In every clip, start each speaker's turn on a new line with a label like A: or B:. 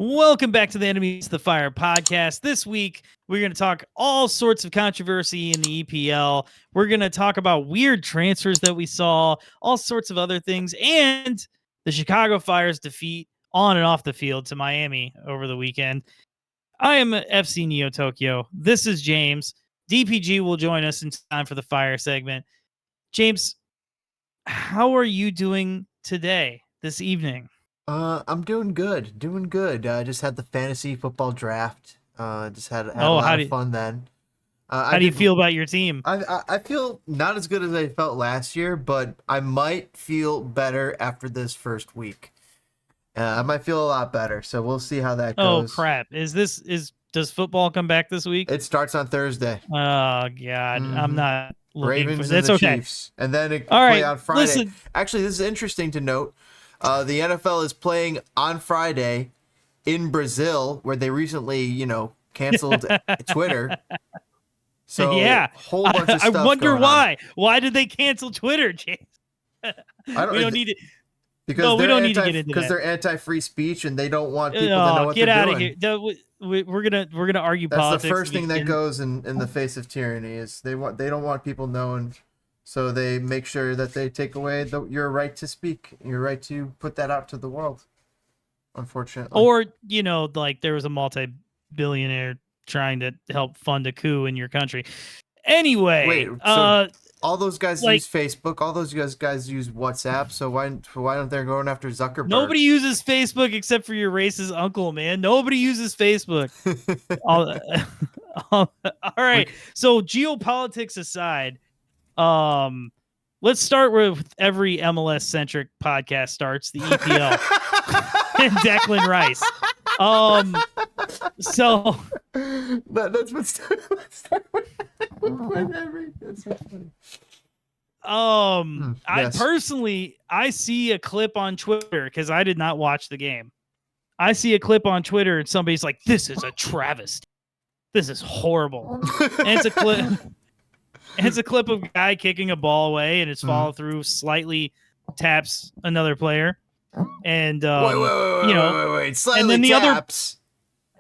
A: Welcome back to the Enemies to the Fire podcast. This week, we're going to talk all sorts of controversy in the EPL. We're going to talk about weird transfers that we saw, all sorts of other things, and the Chicago Fire's defeat on and off the field to Miami over the weekend. I am FCneoTokyo. This is James. DPG will join us in time for the Fire segment. James, how are you doing today, this evening?
B: I'm doing good. Just had the fantasy football draft. Just had a lot of fun then.
A: How do you feel about your team?
B: I feel not as good as I felt last year, but I might feel better after this first week. I might feel a lot better, so we'll see how that goes.
A: Oh crap! Does football come back this week?
B: It starts on Thursday.
A: Oh god, I'm not looking
B: Ravens
A: for. That's
B: and the
A: okay.
B: Chiefs, and then it
A: All
B: play
A: right,
B: on Friday.
A: Listen.
B: Actually, this is interesting to note. The NFL is playing on Friday in Brazil, where they recently, canceled Twitter. So
A: yeah,
B: whole bunch of stuff
A: I wonder
B: going
A: why.
B: On.
A: Why did they cancel Twitter, James? We don't need it.
B: Because
A: no, we don't need to get into
B: because
A: that.
B: they're anti-free speech and they don't want people to know what
A: get
B: they're
A: out
B: doing.
A: of here. We're gonna argue
B: That's
A: politics.
B: That's the first thing that goes in the face of tyranny is they don't want people knowing. So they make sure that they take away your right to speak, your right to put that out to the world, unfortunately.
A: Or, like there was a multi-billionaire trying to help fund a coup in your country. Anyway.
B: Wait, so all those guys use Facebook, all those guys use WhatsApp, so why don't they go after Zuckerberg?
A: Nobody uses Facebook except for your racist uncle, man. Nobody uses Facebook. All right. So geopolitics aside, let's start with every MLS centric podcast starts, the EPL and Declan Rice. So
B: that's what's start with. That's so funny.
A: Yes. I see a clip on Twitter because I did not watch the game. I see a clip on Twitter and somebody's like, "This is a travesty. This is horrible." And it's a clip. It's a clip of a guy kicking a ball away, and its follow through slightly taps another player, and
B: wait, slightly
A: and then the
B: taps.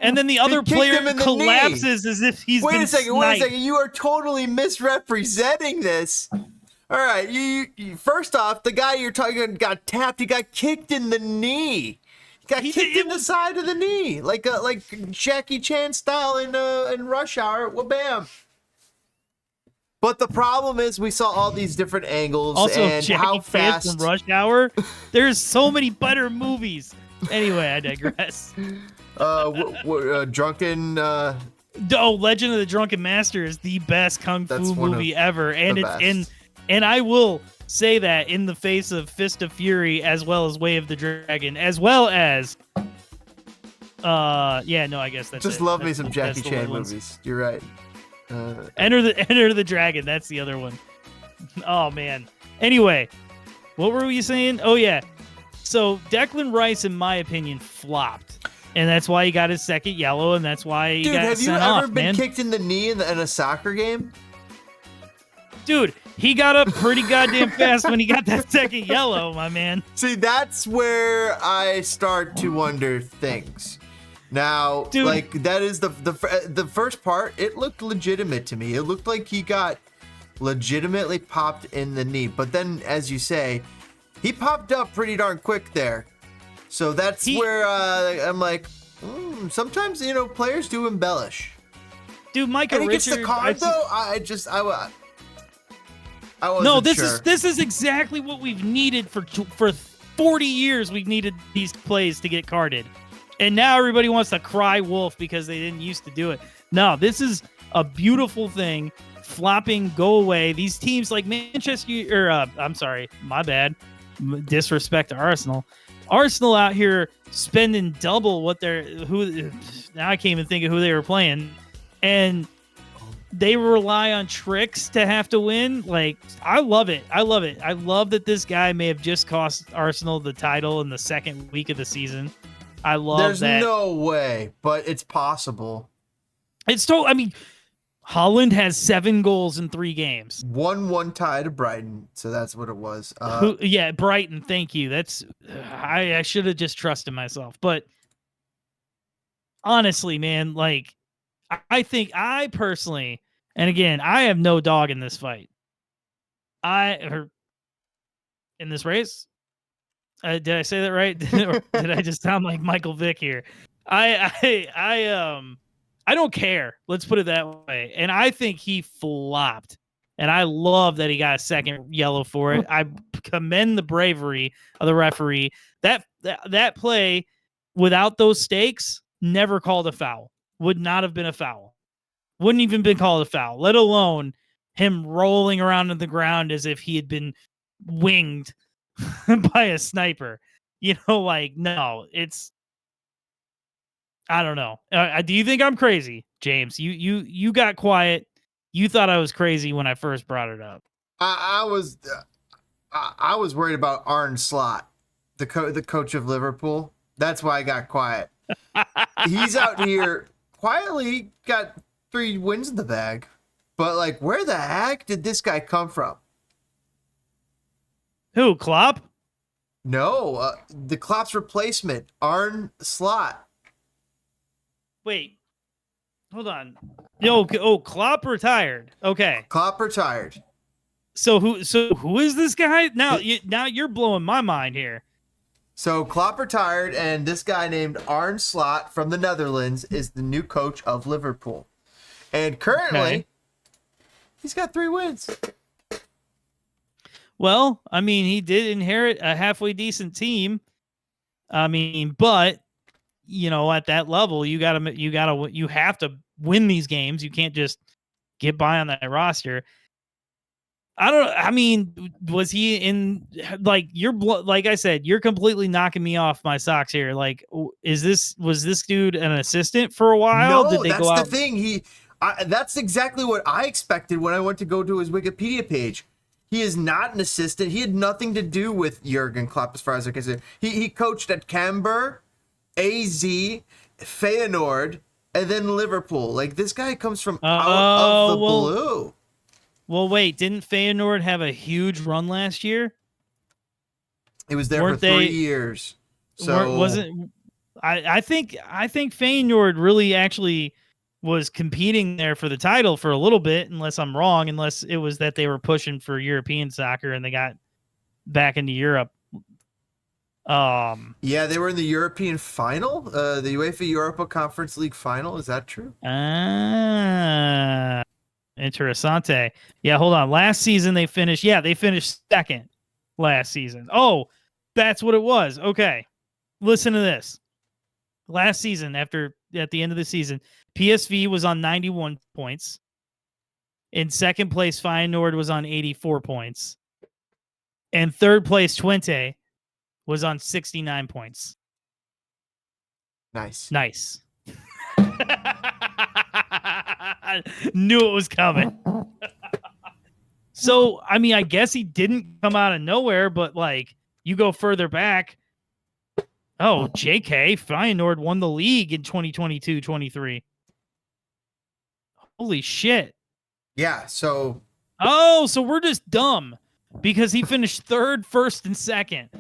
A: And then the other player collapses as if he's been sniped.
B: Wait a second. You are totally misrepresenting this. All right, you first off, the guy you're talking got tapped. He got kicked in the knee. He got kicked in the side of the knee, like Jackie Chan style in Rush Hour. Well, bam. But the problem is we saw all these different angles
A: also,
B: and
A: Jackie
B: how
A: Chan
B: fast.
A: From Rush Hour. There's so many better movies. Anyway, I digress.
B: Drunken.
A: Legend of the Drunken Master is the best kung fu movie ever, and and I will say that in the face of Fist of Fury, as well as Way of the Dragon, as well as I guess that's
B: just
A: it.
B: Love me some Jackie Chan movies. You're right.
A: Enter the Dragon. That's the other one. Oh man. Anyway, what were we saying? Oh yeah. So Declan Rice, in my opinion, flopped, and that's why he got his second yellow, and that's why he got sent off.
B: Have you ever been kicked in the knee in a soccer game?
A: Dude, he got up pretty goddamn fast when he got that second yellow, my man.
B: See, that's where I start to wonder things. Now, dude, that is the first part. It looked legitimate to me. It looked like he got legitimately popped in the knee. But then, as you say, he popped up pretty darn quick there. So that's where I'm like, sometimes, players do embellish.
A: Dude, Micah Richards.
B: And he gets the card, though? I wasn't
A: No,
B: sure.
A: This is exactly what we've needed for 40 years. We've needed these plays to get carded. And now everybody wants to cry wolf because they didn't used to do it. No, this is a beautiful thing. Flopping, go away. These teams like I'm sorry, my bad. Disrespect to Arsenal. Arsenal out here spending double what now I can't even think of who they were playing. And they rely on tricks to have to win. Like, I love it. I love that this guy may have just cost Arsenal the title in the second week of the season. I love that.
B: There's no way, but it's possible.
A: Haaland has 7 goals in 3 games.
B: 1-1 tie to Brighton, so that's what it was.
A: Brighton, thank you. I should have just trusted myself. But honestly, man, like I think I personally, and again, I have no dog in this fight. In this race. Did I say that right? Or did I just sound like Michael Vick here? I don't care. Let's put it that way. And I think he flopped. And I love that he got a second yellow for it. I commend the bravery of the referee. That play without those stakes never called a foul. Would not have been a foul. Wouldn't even been called a foul, let alone him rolling around on the ground as if he had been winged by a sniper. Like, no, it's, I don't know. Do you think I'm crazy, James? You got quiet. You thought I was crazy when I first brought it up.
B: I was worried about Arne Slot, the coach of Liverpool. That's why I got quiet. He's out here quietly got 3 wins in the bag, but like, where the heck did this guy come from?
A: Who, Klopp?
B: No, the Klopp's replacement, Arne Slot.
A: Wait, hold on. Klopp retired. Okay,
B: Klopp retired.
A: So who is this guy? Now you're blowing my mind here.
B: So Klopp retired, and this guy named Arne Slot from the Netherlands is the new coach of Liverpool. And currently, he's got 3 wins.
A: Well, I mean, he did inherit a halfway decent team. I mean, but at that level, you have to win these games. You can't just get by on that roster. Was he in, like, like I said, you're completely knocking me off my socks here. Like, was this dude an assistant for a while?
B: No,
A: Did they
B: that's
A: go out?
B: the thing. That's exactly what I expected when I went to go to his Wikipedia page. He is not an assistant. He had nothing to do with Jurgen Klopp as far as I can see. He coached at Camber, AZ, Feyenoord, and then Liverpool. Like, this guy comes from out of the blue.
A: Well, wait, didn't Feyenoord have a huge run last year?
B: It was there for 3 years. So
A: I think Feyenoord really actually was competing there for the title for a little bit, unless I'm wrong, unless it was that they were pushing for European soccer and they got back into Europe.
B: Yeah, they were in the European final, the UEFA Europa Conference League final. Is that true?
A: Interessante. Yeah, hold on. Last season they finished second last season. Oh, that's what it was. Okay. Listen to this. Last season, at the end of the season, PSV was on 91 points. In second place, Feyenoord was on 84 points. And third place, Twente was on 69 points.
B: Nice.
A: Knew it was coming. So, I mean, I guess he didn't come out of nowhere, but like, you go further back. Oh, JK, Feyenoord won the league in 2022-23. Holy shit.
B: Yeah, so...
A: Oh, so we're just dumb because he finished third, first, and second.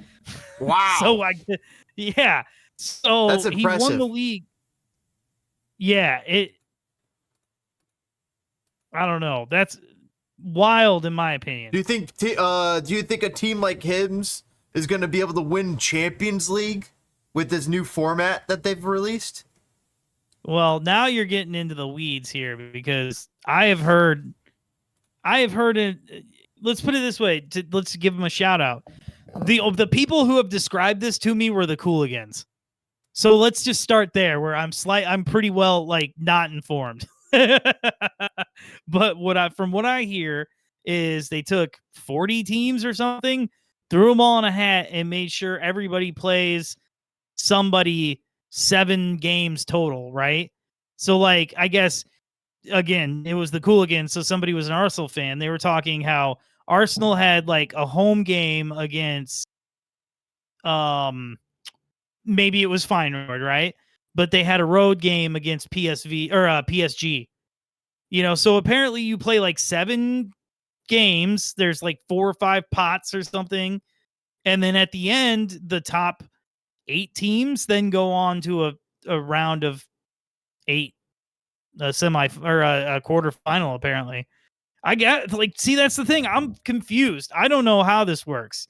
B: Wow.
A: So, So
B: that's impressive.
A: He won the league. Yeah, I don't know. That's wild in my opinion.
B: Do you think a team like him's is going to be able to win Champions League with this new format that they've released?
A: Well, now you're getting into the weeds here because I have heard it. Let's put it this way. Let's give them a shout out. The people who have described this to me were the Cooligans. So let's just start there where I'm pretty well like not informed. But from what I hear is they took 40 teams or something, threw them all in a hat and made sure everybody plays somebody 7 games total, right? So like, I guess again, it was the Cooligans, so somebody was an Arsenal fan. They were talking how Arsenal had like a home game against maybe it was Feyenoord, right? But they had a road game against PSV or PSG. So apparently you play like 7 games. There's like 4 or 5 pots or something. And then at the end, the top 8 teams then go on to a round of 8, a semi or a quarterfinal apparently. I get see that's the thing. I'm confused. I don't know how this works.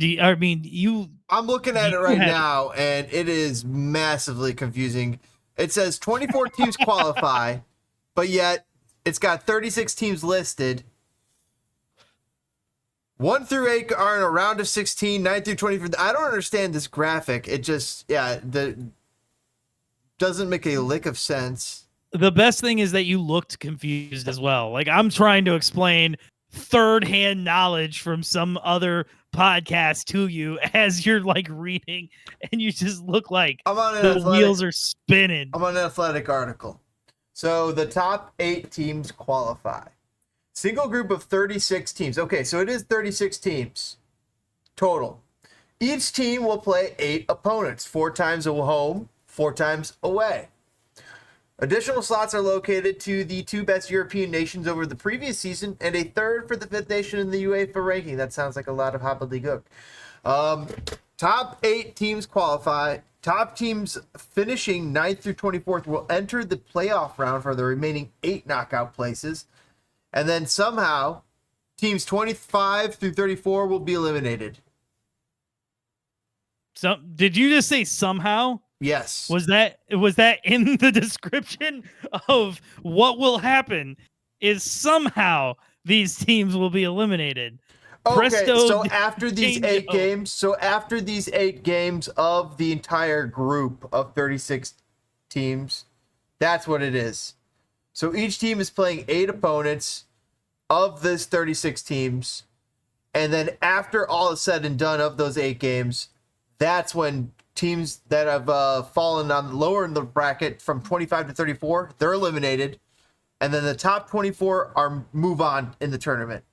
B: I'm looking at it right now, and it is massively confusing. It says 24 teams qualify, but yet it's got 36 teams listed. 1 through 8 are in a round of 16, 9 through 24. I don't understand this graphic. It just, doesn't make a lick of sense.
A: The best thing is that you looked confused as well. Like, I'm trying to explain third-hand knowledge from some other podcast to you as you're like reading, and you just look like the wheels are spinning.
B: I'm on an athletic article. So the top 8 teams qualify. Single group of 36 teams. Okay, so it is 36 teams total. Each team will play 8 opponents, 4 times at home, 4 times away. Additional slots are located to the 2 best European nations over the previous season and a third for the 5th nation in the UEFA ranking. That sounds like a lot of hobbledegook. Top 8 teams qualify. Top teams finishing 9th through 24th will enter the playoff round for the remaining 8 knockout places. And then somehow, teams 25 through 34 will be eliminated.
A: So, did you just say somehow?
B: Yes.
A: Was that in the description of what will happen? Is somehow these teams will be eliminated.
B: Okay, so after these 8 games of the entire group of 36 teams, that's what it is. So each team is playing 8 opponents of this 36 teams, and then after all is said and done of those 8 games, that's when teams that have fallen on lower in the bracket from 25 to 34, they're eliminated, and then the top 24 move on in the tournament.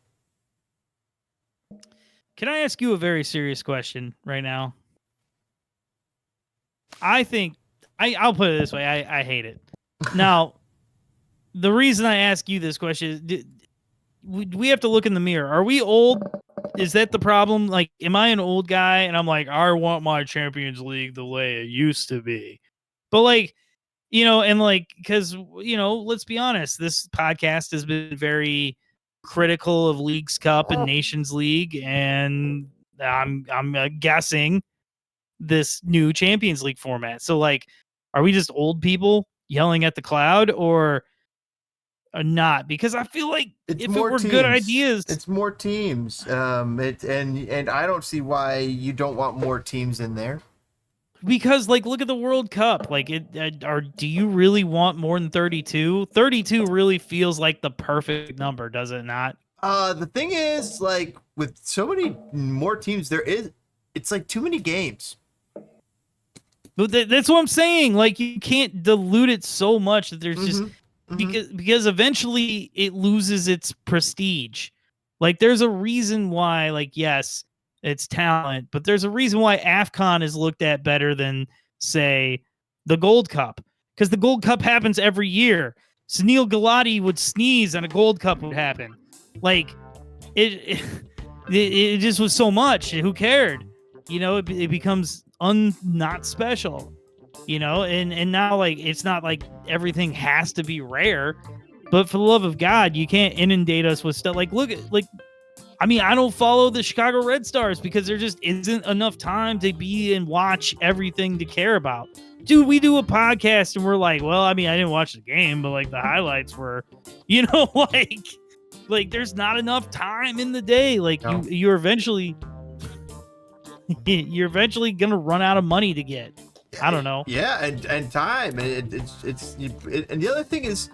A: Can I ask you a very serious question right now? I think I'll put it this way. I hate it. Now, the reason I ask you this question is, we have to look in the mirror. Are we old? Is that the problem? Like, am I an old guy? And I'm like, I want my Champions League the way it used to be. But like, and like, because, let's be honest, this podcast has been very critical of Leagues Cup and Nations League. And I'm guessing this new Champions League format. So like, are we just old people yelling at the cloud or not? Because I feel like if it were good ideas,
B: it's more teams. And I don't see why you don't want more teams in there.
A: Because like, look at the World Cup. Like, do you really want more than 32? 32 really feels like the perfect number, does it not?
B: The thing is, like, with so many more teams, it's like too many games.
A: But that's what I'm saying. Like, you can't dilute it so much that there's just because eventually it loses its prestige. Like, there's a reason why, like, yes, it's talent, but there's a reason why AFCON is looked at better than, say, the Gold Cup. Because the Gold Cup happens every year. Sunil Gulati would sneeze and a Gold Cup would happen. Like, it just was so much. Who cared? It becomes not special. And now, like, it's not like everything has to be rare, but for the love of God, you can't inundate us with stuff. Like, look at, like, I mean, I don't follow the Chicago Red Stars because there just isn't enough time to be and watch everything to care about. Dude, we do a podcast and we're like, well, I mean, I didn't watch the game, but like the highlights were, like there's not enough time in the day. Like no. you're eventually gonna run out of money to get. I don't know.
B: Yeah, and time. And the other thing is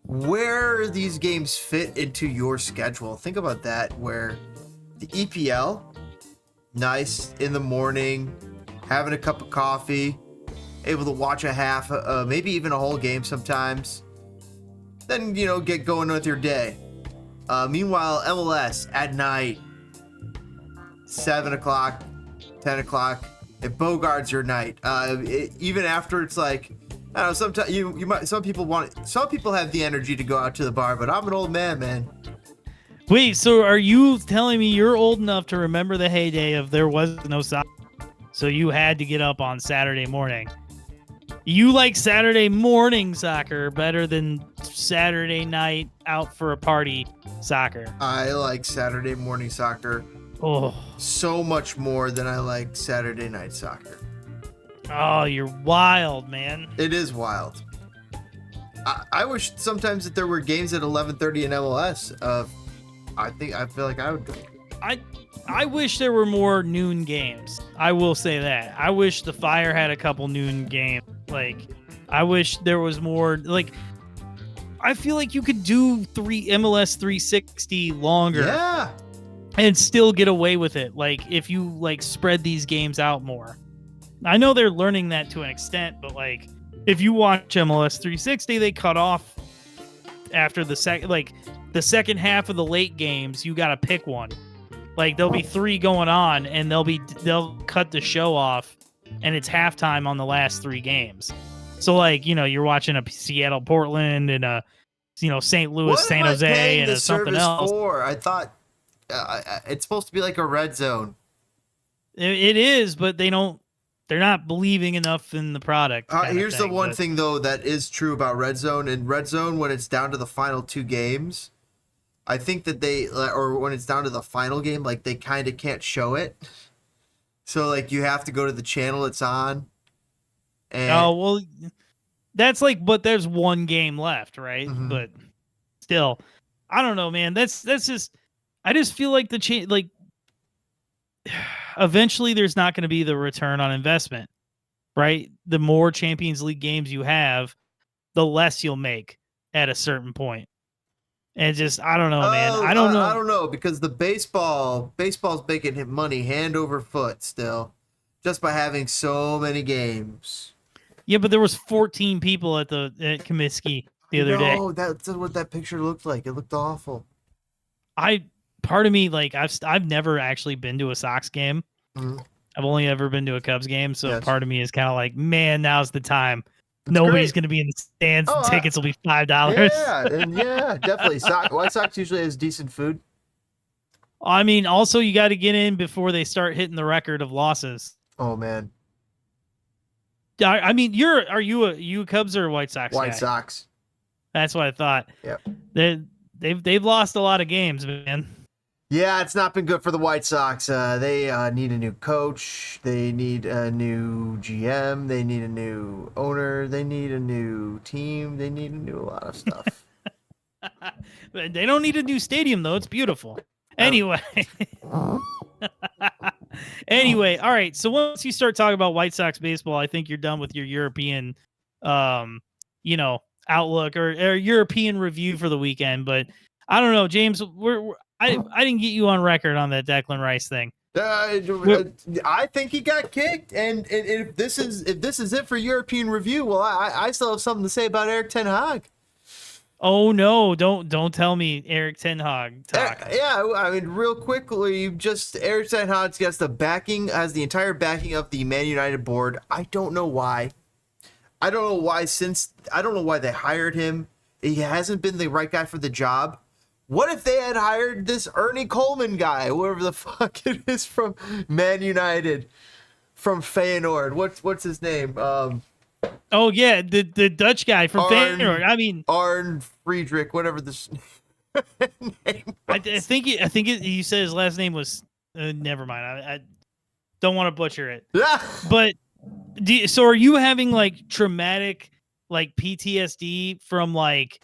B: where these games fit into your schedule. Think about that. Where the EPL, nice in the morning, having a cup of coffee, able to watch a half, maybe even a whole game sometimes. Then get going with your day. Meanwhile, MLS at night, 7 o'clock, 10 o'clock. It bogards your night. Even after it's like, I don't know, sometimes you might. Some people have the energy to go out to the bar, but I'm an old man.
A: Wait, so are you telling me you're old enough to remember the heyday of there was no soccer, so you had to get up on Saturday morning? You like Saturday morning soccer better than Saturday night out for a party soccer.
B: I like Saturday morning soccer so much more than I like Saturday night soccer.
A: Oh, you're wild, man.
B: It is wild. I wish sometimes that there were games at 11:30 in MLS. I feel like I would go.
A: I wish there were more noon games. I will say that. I wish the Fire had a couple noon games. Like, I wish there was more. Like, I feel like you could do MLS 360 longer.
B: Yeah.
A: And still get away with it. Like, if you like spread these games out more. I know they're learning that to an extent, but like, if you watch MLS 360, they cut off after the second half of the late games. You got to pick one. Like, there'll be 3 going on, and they'll cut the show off, and it's halftime on the last 3 games. So, like, you know, you're watching a Seattle, Portland, and a, you know, St. Louis, San Jose, and something else.
B: I thought it's supposed to be like a red zone.
A: It is, but they're not believing enough in the product.
B: Here's the one thing, though, that is true about red zone. In red zone, when it's down to the final 2 games, I think that or when it's down to the final game, like, they kind of can't show it. So, like, you have to go to the channel it's on. And
A: well, that's like, but there's 1 game left, right?
B: Mm-hmm.
A: But still, I don't know, man. That's just, I just feel like like, eventually there's not going to be the return on investment, right? The more Champions League games you have, the less you'll make at a certain point. And just, I don't know, man. I don't know.
B: I don't know, because the baseball's making money hand over foot still, just by having so many games.
A: Yeah, but there was 14 people at Comisky the other day.
B: Oh, that's what that picture looked like. It looked awful.
A: Part of me, like, I've never actually been to a Sox game.
B: Mm-hmm.
A: I've only ever been to a Cubs game, so
B: yes.
A: Part of me is kind of like, man, now's the time. Nobody's going to be in the stands. Tickets will be $5.
B: Yeah, definitely. White Sox usually has decent food.
A: I mean, also you got to get in before they start hitting the record of losses.
B: Oh man.
A: I mean, are you a Cubs or a White Sox
B: White
A: guy?
B: Sox.
A: That's what I thought.
B: Yep.
A: They've lost a lot of games, man.
B: Yeah, it's not been good for the White Sox. They need a new coach. They need a new GM. They need a new owner. They need a new team. They need a lot of stuff.
A: They don't need a new stadium, though. It's beautiful. Anyway. Anyway, all right. So once you start talking about White Sox baseball, I think you're done with your European, outlook or European review for the weekend. But I don't know, James. I didn't get you on record on that Declan Rice thing.
B: I think he got kicked, and if this is it for European review, well, I still have something to say about Erik ten Hag.
A: Oh no! Don't tell me Erik ten Hag talk.
B: Yeah, I mean, real quickly, Erik ten Hag has the entire backing of the Man United board. I don't know why. I don't know why they hired him. He hasn't been the right guy for the job. What if they had hired this Ernie Coleman guy, whoever the fuck it is, from Man United, from Feyenoord? What's his name?
A: Oh yeah, the Dutch guy from Feyenoord. I mean,
B: Arne Friedrich, whatever this name was.
A: I think you said his last name was. Never mind. I don't want to butcher it. But so are you having like traumatic like PTSD from like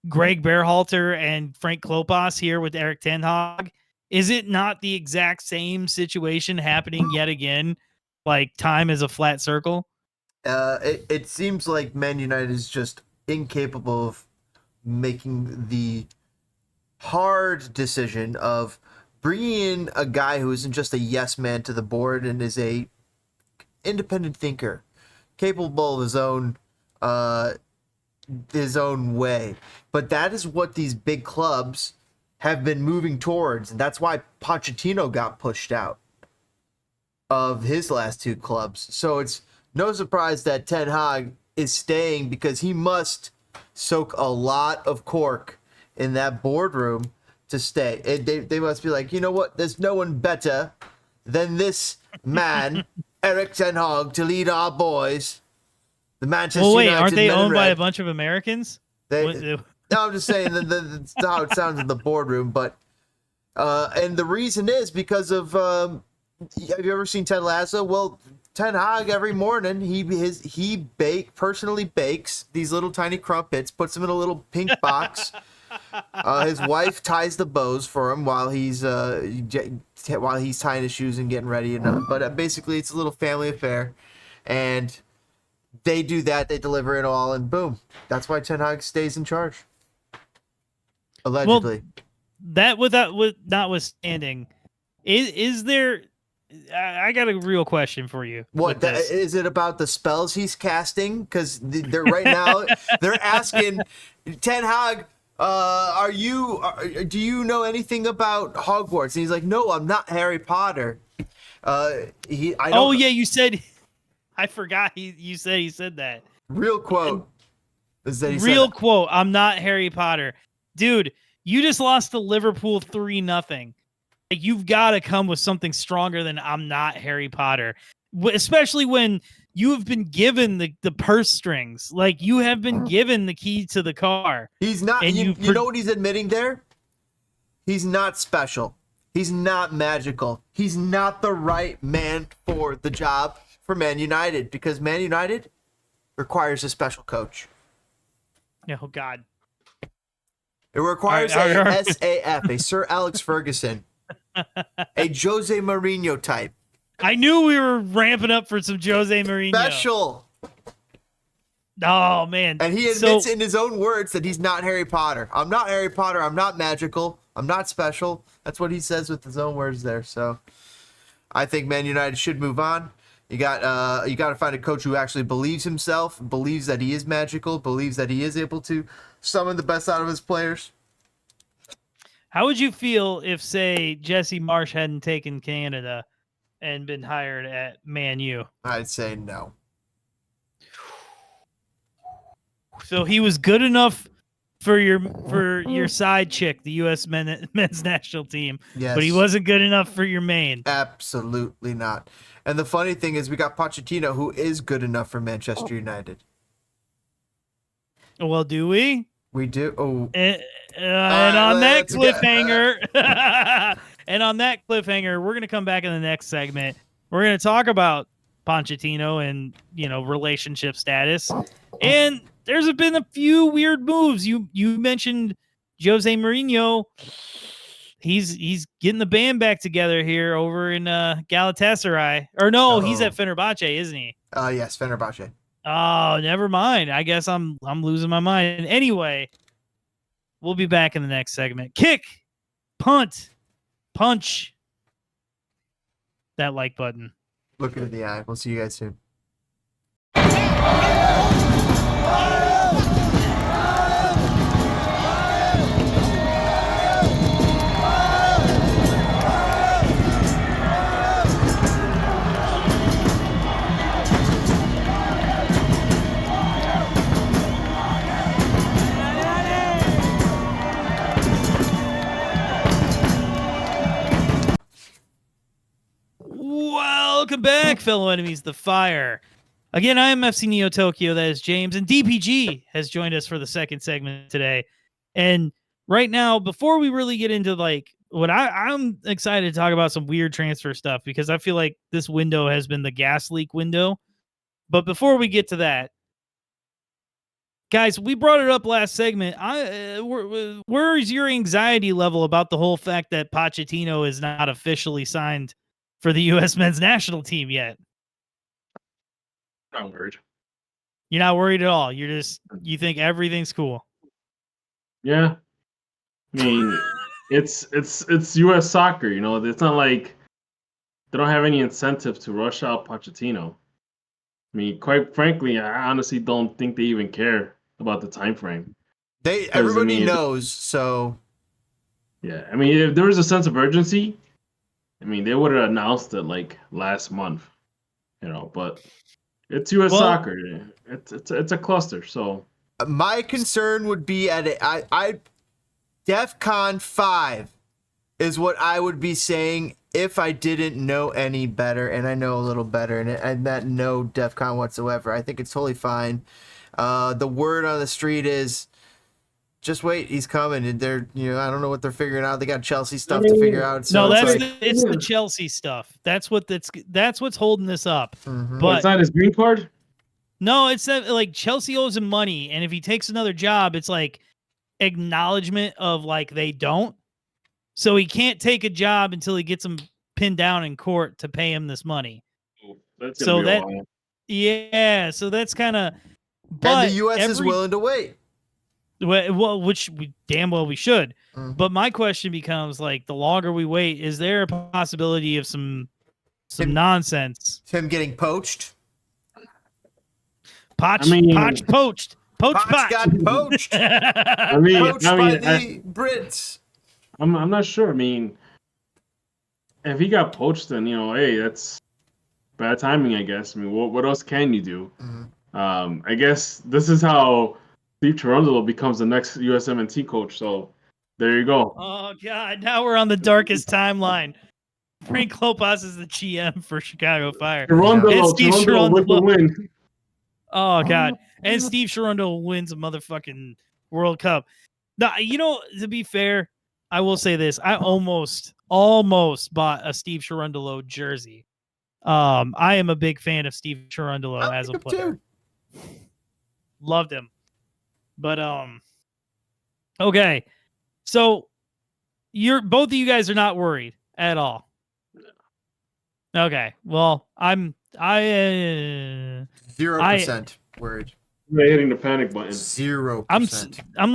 A: Greg Berhalter and Frank Klopas here with Erik ten Hag? Is it not the exact same situation happening yet again? Like time is a flat circle?
B: It seems like Man United is just incapable of making the hard decision of bringing in a guy who isn't just a yes man to the board and is a independent thinker, capable of his own way. But that is what these big clubs have been moving towards, and that's why Pochettino got pushed out of his last 2 clubs. So it's no surprise that Ten Hag is staying, because he must soak a lot of cork in that boardroom to stay. They must be like, you know what? There's no one better than this man, Erik ten Hag, to lead our boys. The Manchester
A: Well, wait,
B: United
A: aren't they
B: Men in
A: owned by
B: Red.
A: a bunch of Americans?
B: No, I'm just saying that's how it sounds in the boardroom. But and the reason is because of have you ever seen Ted Lasso? Well, Ten Hag every morning he personally bakes these little tiny crumpets, puts them in a little pink box. His wife ties the bows for him while he's tying his shoes and getting ready. But basically, it's a little family affair, and they do that. They deliver it all, and boom. That's why Ten Hag stays in charge. Allegedly.
A: Well, that notwithstanding, is there? I got a real question for you.
B: What is it about the spells he's casting? Because they're right now they're asking Ten Hag, do you know anything about Hogwarts? And he's like, no, I'm not Harry Potter.
A: You said. I forgot you said that.
B: Real quote is that
A: quote. I'm not Harry Potter, dude. You just lost to Liverpool 3-0. Like, you've got to come with something stronger than I'm not Harry Potter, especially when you have been given the purse strings. Like, you have been given the key to the car.
B: He's not. And you know what he's admitting there? He's not special. He's not magical. He's not the right man for the job for Man United, because Man United requires a special coach.
A: Oh, God.
B: It requires a SAF, a Sir Alex Ferguson, a Jose Mourinho type.
A: I knew we were ramping up for some Jose Mourinho.
B: Special.
A: Oh, man.
B: And he admits in his own words that he's not Harry Potter. I'm not Harry Potter. I'm not magical. I'm not special. That's what he says with his own words there. So I think Man United should move on. You got to find a coach who actually believes himself, believes that he is magical, believes that he is able to summon the best out of his players.
A: How would you feel if, say, Jesse Marsh hadn't taken Canada and been hired at Man U?
B: I'd say no.
A: So he was good enough for your side chick, the U.S. men's national team,
B: yes,
A: but he wasn't good enough for your main.
B: Absolutely not. And the funny thing is, we got Pochettino, who is good enough for Manchester United.
A: Well, do we?
B: We do. Oh,
A: and on that cliffhanger, we're gonna come back in the next segment. We're gonna talk about Pochettino and relationship status, and there's been a few weird moves. You mentioned Jose Mourinho. He's getting the band back together here over in Galatasaray. Or no, he's at Fenerbahce, isn't he?
B: Yes, Fenerbahce.
A: Oh, never mind. I guess I'm losing my mind. Anyway, we'll be back in the next segment. Kick, punt, punch that like button.
B: Look it in the eye. We'll see you guys soon.
A: Welcome back, fellow enemies, the fire. Again, I am FCneoTokyo, that is James, and DPG has joined us for the second segment today. And right now, before we really get into what I'm excited to talk about some weird transfer stuff, because I feel like this window has been the gas leak window. But before we get to that, guys, we brought it up last segment. Where is your anxiety level about the whole fact that Pochettino is not officially signed for the U.S. men's national team yet?
C: Not worried.
A: You're not worried at all. You think everything's cool.
C: Yeah. I mean, it's U.S. soccer, It's not like they don't have any incentive to rush out Pochettino. I mean, quite frankly, I honestly don't think they even care about the time frame.
B: Everybody knows, so
C: yeah. I mean, if there was a sense of urgency, they would have announced it last month, but it's U.S. soccer. It's a cluster. So
B: my concern would be at DEFCON 5 is what I would be saying if I didn't know any better, and I know a little better, and I'm at no DEFCON whatsoever, I think it's totally fine. The word on the street is, just wait, he's coming. And they're, I don't know what they're figuring out. They got Chelsea stuff to figure out. So
A: no,
B: it's
A: it's the Chelsea stuff. That's what's holding this up.
B: Mm-hmm.
C: But it's not his green card?
A: No, it's that like Chelsea owes him money, and if he takes another job, it's like acknowledgement of like they don't. So he can't take a job until he gets him pinned down in court to pay him this money.
C: That's
A: so so that's kind of.
B: And the U.S. is willing to wait.
A: Well, which we damn well we should.
B: Mm.
A: But my question becomes like, the longer we wait, is there a possibility of some nonsense?
B: Him getting poached.
A: Poch poached. Poach
B: got poached. Poached by the Brits.
C: I'm not sure. I mean, if he got poached, then hey, that's bad timing, I guess. I mean, what else can you do?
B: Mm-hmm.
C: I guess this is how Steve Cherundolo becomes the next USMNT coach. So there you go.
A: Oh God! Now we're on the darkest timeline. Frank Klopas is the GM for Chicago Fire.
C: Cherundolo with the win.
A: Oh God! And Steve Cherundolo wins a motherfucking World Cup. Now, to be fair, I will say this: I almost bought a Steve Cherundolo jersey. I am a big fan of Steve Cherundolo as a player. Loved him. But okay. So both of you guys are not worried at all. Okay. Well, I
B: 0% worried.
C: They're hitting the panic button.
B: 0%.
A: I'm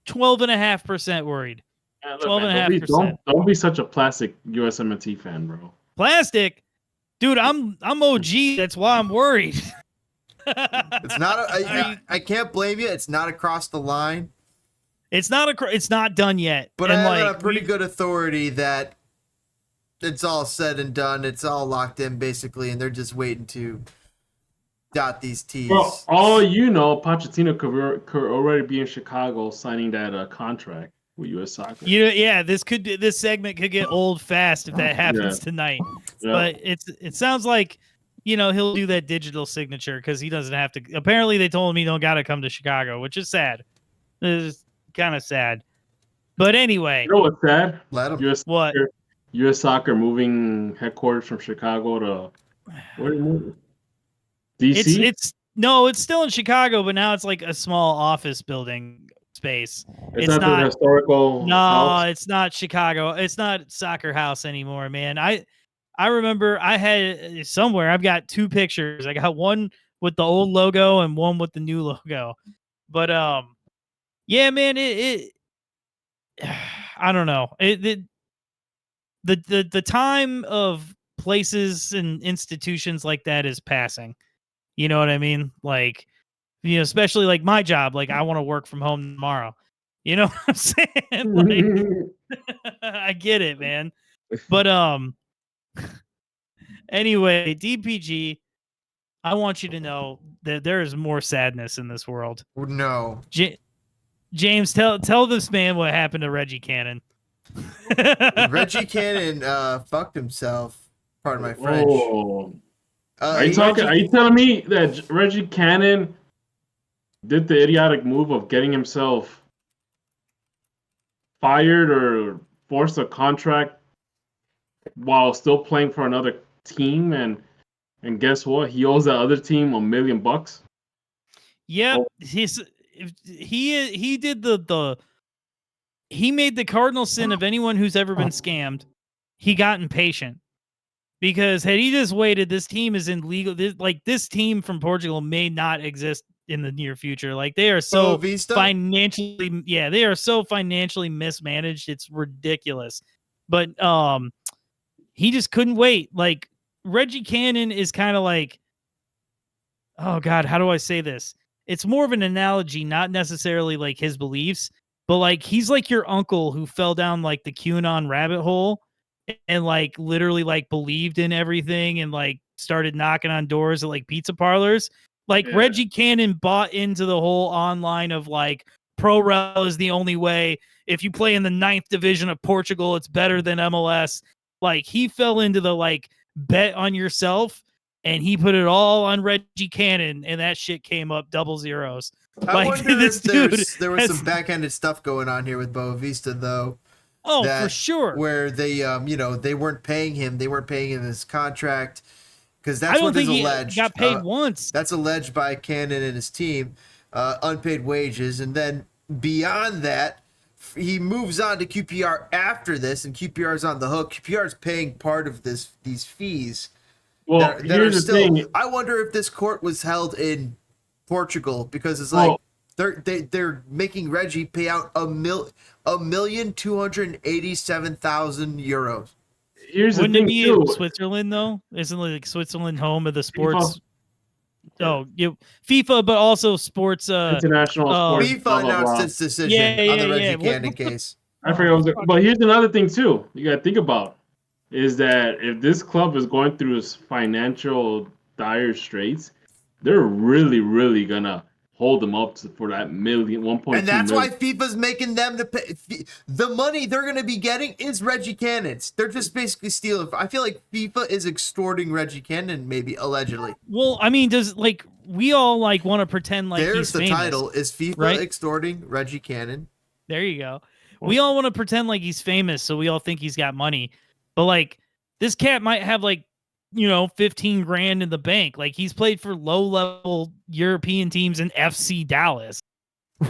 A: 12.5% worried.
C: 12.5%. Don't be such a plastic USMNT fan, bro.
A: Plastic, dude. I'm OG. That's why I'm worried.
B: It's not. I can't blame you. It's not across the line.
A: It's not done yet.
B: But I have a pretty good authority that it's all said and done. It's all locked in basically, and they're just waiting to dot these T's.
C: Well, Pochettino could already be in Chicago signing that contract with U.S. Soccer.
A: This segment could get old fast if that happens tonight. Yeah. But it sounds like he'll do that digital signature because he doesn't have to. Apparently, they told him he don't got to come to Chicago, which is sad. It is kind of sad. But anyway,
C: you know what's sad?
B: Let him.
C: U.S. Soccer moving headquarters from Chicago to where are you moving? DC?
A: It's still in Chicago, but now it's like a small office building space.
C: It's not the historical house?
A: It's not Chicago. It's not Soccer House anymore, man. I remember I had somewhere. I've got two pictures. I got one with the old logo and one with the new logo. But yeah, man, it I don't know. The time of places and institutions like that is passing. You know what I mean? Like, especially like my job. Like, I want to work from home tomorrow. You know what I'm saying? Like, I get it, man. But anyway, DPG, I want you to know that there is more sadness in this world.
B: No.
A: James, tell this man what happened to Reggie Cannon.
B: Reggie Cannon fucked himself. Pardon my French.
C: Oh. Are you telling me that Reggie Cannon did the idiotic move of getting himself fired or forced a contract while still playing for another team, and guess what? He owes that other team $1 million.
A: Yep, he did he made the cardinal sin of anyone who's ever been scammed. He got impatient. Because had he just waited, this team is in legal. This team from Portugal may not exist in the near future. Like, they are so financially, they are so financially mismanaged. It's ridiculous. But he just couldn't wait. Like, Reggie Cannon is kind of like, oh God, how do I say this? It's more of an analogy, not necessarily like his beliefs, but like he's like your uncle who fell down like the QAnon rabbit hole. And like literally like believed in everything and like started knocking on doors at like pizza parlors. Like Reggie Cannon bought into the whole online of like, Pro Rel is the only way. If you play in the 9th division of Portugal, it's better than MLS. Like, he fell into the like bet on yourself, and he put it all on Reggie Cannon, and that shit came up double zeros.
B: I wonder if there was some backhanded stuff going on here with Boavista, though.
A: Oh, for sure.
B: Where they, they weren't paying him. They weren't paying him his contract, because that's what is alleged.
A: He got paid once.
B: That's alleged by Cannon and his team, unpaid wages, and then beyond that, he moves on to QPR after this, and QPR is on the hook. QPR is paying part of these fees.
C: Well, here's the thing.
B: I wonder if this court was held in Portugal, because it's like they're making Reggie pay out €1,287,000.
C: Here's
A: Wouldn't
C: the
A: it
C: thing
A: be
C: too.
A: in Switzerland though? Isn't like Switzerland home of the sports? FIFA, but also sports.
C: International sports.
B: FIFA announced its decision on the Reggie Cannon case.
C: I forgot. But here's another thing too. You got to think about is that if this club is going through its financial dire straits, they're really, really gonna hold them up for that 1.2
B: and that's
C: million.
B: why FIFA's making them to pay. The money they're going to be getting is Reggie Cannon's. They're just basically stealing. I feel like FIFA is extorting Reggie Cannon, maybe allegedly.
A: Well, I mean, we all want to pretend like
B: there's
A: he's
B: the
A: famous,
B: title is FIFA
A: right?
B: extorting Reggie Cannon.
A: There you go. We all want to pretend like he's famous, so we all think he's got money. But this cat might have 15 grand in the bank. Like, he's played for low-level European teams in FC Dallas,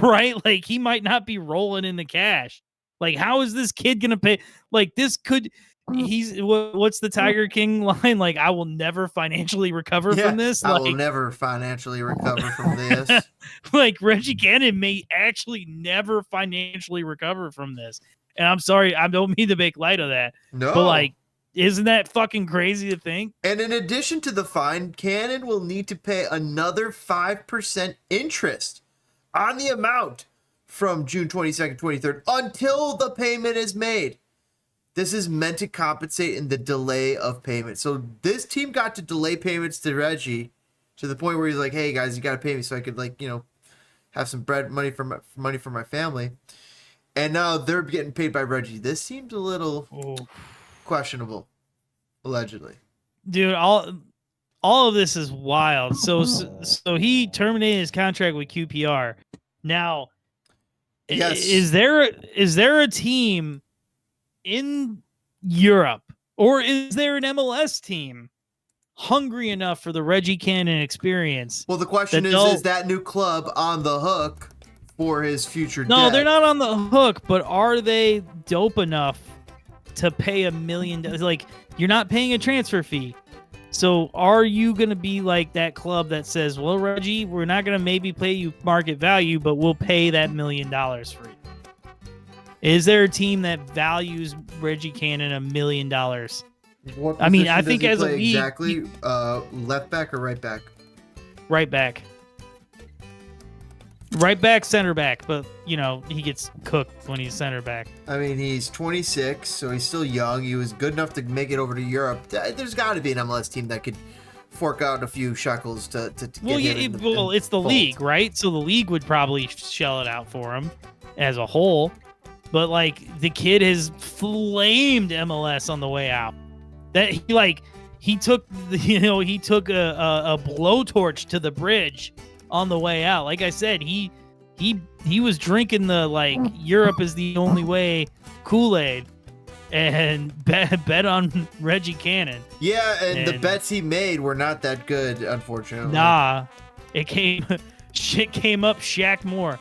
A: right? Like, he might not be rolling in the cash. Like, how is this kid gonna pay? Like, what's the Tiger King line? Like, I will never financially recover from this.
B: I will never financially recover from this.
A: Like, Reggie Cannon may actually never financially recover from this. And I'm sorry, I don't mean to make light of that.
B: No.
A: But isn't that fucking crazy to think?
B: And in addition to the fine, Cannon will need to pay another 5% interest on the amount from June 22nd, 23rd until the payment is made. This is meant to compensate in the delay of payment. So this team got to delay payments to Reggie to the point where he's like, hey, guys, you got to pay me so I could, have some money for my family. And now they're getting paid by Reggie. This seems a little questionable, allegedly.
A: Dude, all of this is wild. So he terminated his contract with QPR. Now,
B: yes.
A: is there a team in Europe, or is there an MLS team hungry enough for the Reggie Cannon experience?
B: Well, the question is that new club on the hook for his future debt?
A: No, they're not on the hook, but are they dope enough to pay $1 million? Like, you're not paying a transfer fee. So are you going to be like that club that says, well, Reggie, we're not going to maybe pay you market value, but we'll pay that $1 million for you? Is there a team that values Reggie Cannon $1 million? I mean, I think as a league,
B: exactly left back or right back?
A: Right back. Right back, center back, but he gets cooked when he's center back.
B: I mean, he's 26, so he's still young. He was good enough to make it over to Europe. There's got to be an MLS team that could fork out a few shekels to get him.
A: It's the league, right? So the league would probably shell it out for him as a whole. But the kid has flamed MLS on the way out. That he took a blowtorch to the bridge on the way out. Like I said, he was drinking the Europe is the only way Kool-Aid and bet on Reggie Cannon.
B: Yeah, and the bets he made were not that good, unfortunately.
A: Nah, shit came up Shaq Moore.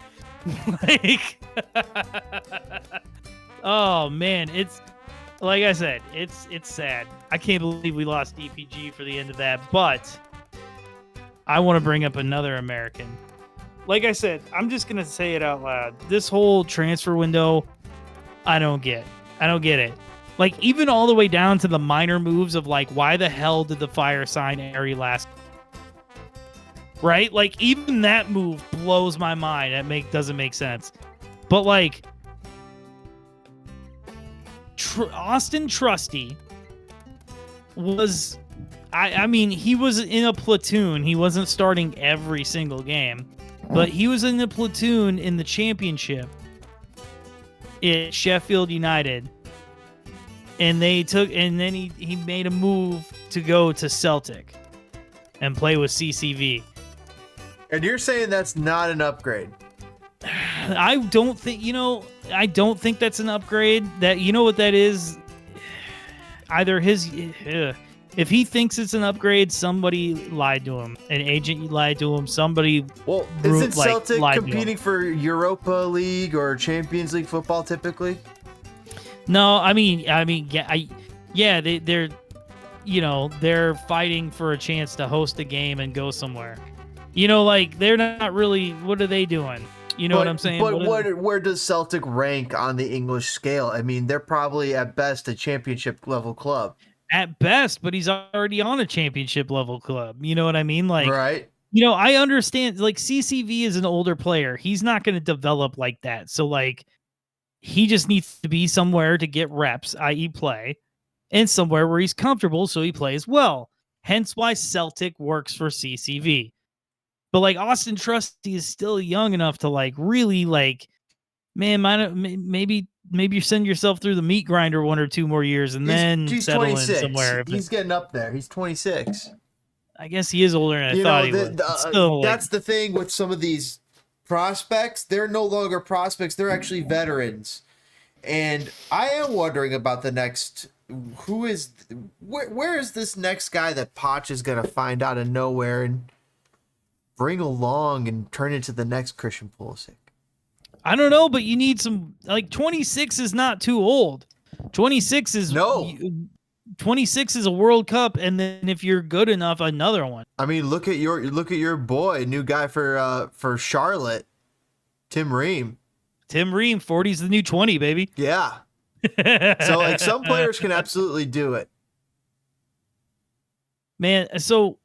A: Oh man, it's like I said, it's sad. I can't believe we lost DPG for the end of that, but I want to bring up another American. Like I said, I'm just going to say it out loud. This whole transfer window, I don't get it. Even all the way down to the minor moves of why the hell did the Fire sign Ari last? Right? Even that move blows my mind. That doesn't make sense. But Austin Trusty was, I mean, he was in a platoon. He wasn't starting every single game. but he was in the platoon in the championship at Sheffield United, and then he made a move to go to Celtic and play with CCV.
B: And you're saying that's not an upgrade?
A: I don't think that's an upgrade. That, you know what that is? Either if he thinks it's an upgrade, somebody lied to him. An agent lied to him. Somebody.
B: Well, isn't Celtic competing for Europa League or Champions League football typically?
A: No, I mean, yeah, they're they're fighting for a chance to host a game and go somewhere. They're not really. What are they doing? You know what I'm saying?
B: But where does Celtic rank on the English scale? I mean, they're probably at best a championship level club.
A: At best, but he's already on a championship level club. You know what I mean?
B: Right.
A: I understand. CCV is an older player. He's not going to develop like that. So he just needs to be somewhere to get reps, i.e. play, and somewhere where he's comfortable so he plays well. Hence why Celtic works for CCV. But Austin Trusty is still young enough to really maybe you send yourself through the meat grinder 1 or 2 more years and then settle 26. In somewhere.
B: He's getting up there. He's 26.
A: I guess he is older than I thought he was.
B: That's the thing with some of these prospects. They're no longer prospects. They're actually veterans. And I am wondering about the next. Where is this next guy that Poch is going to find out of nowhere and bring along and turn into the next Christian Pulisic?
A: I don't know, but you need some. 26 is not too old. 26 is 26 is a World Cup, and then if you're good enough, another one.
B: I mean, look at your boy, new guy for Charlotte, Tim Ream.
A: Tim Ream, 40's the new 20, baby.
B: Yeah. So some players can absolutely do it.
A: Man, so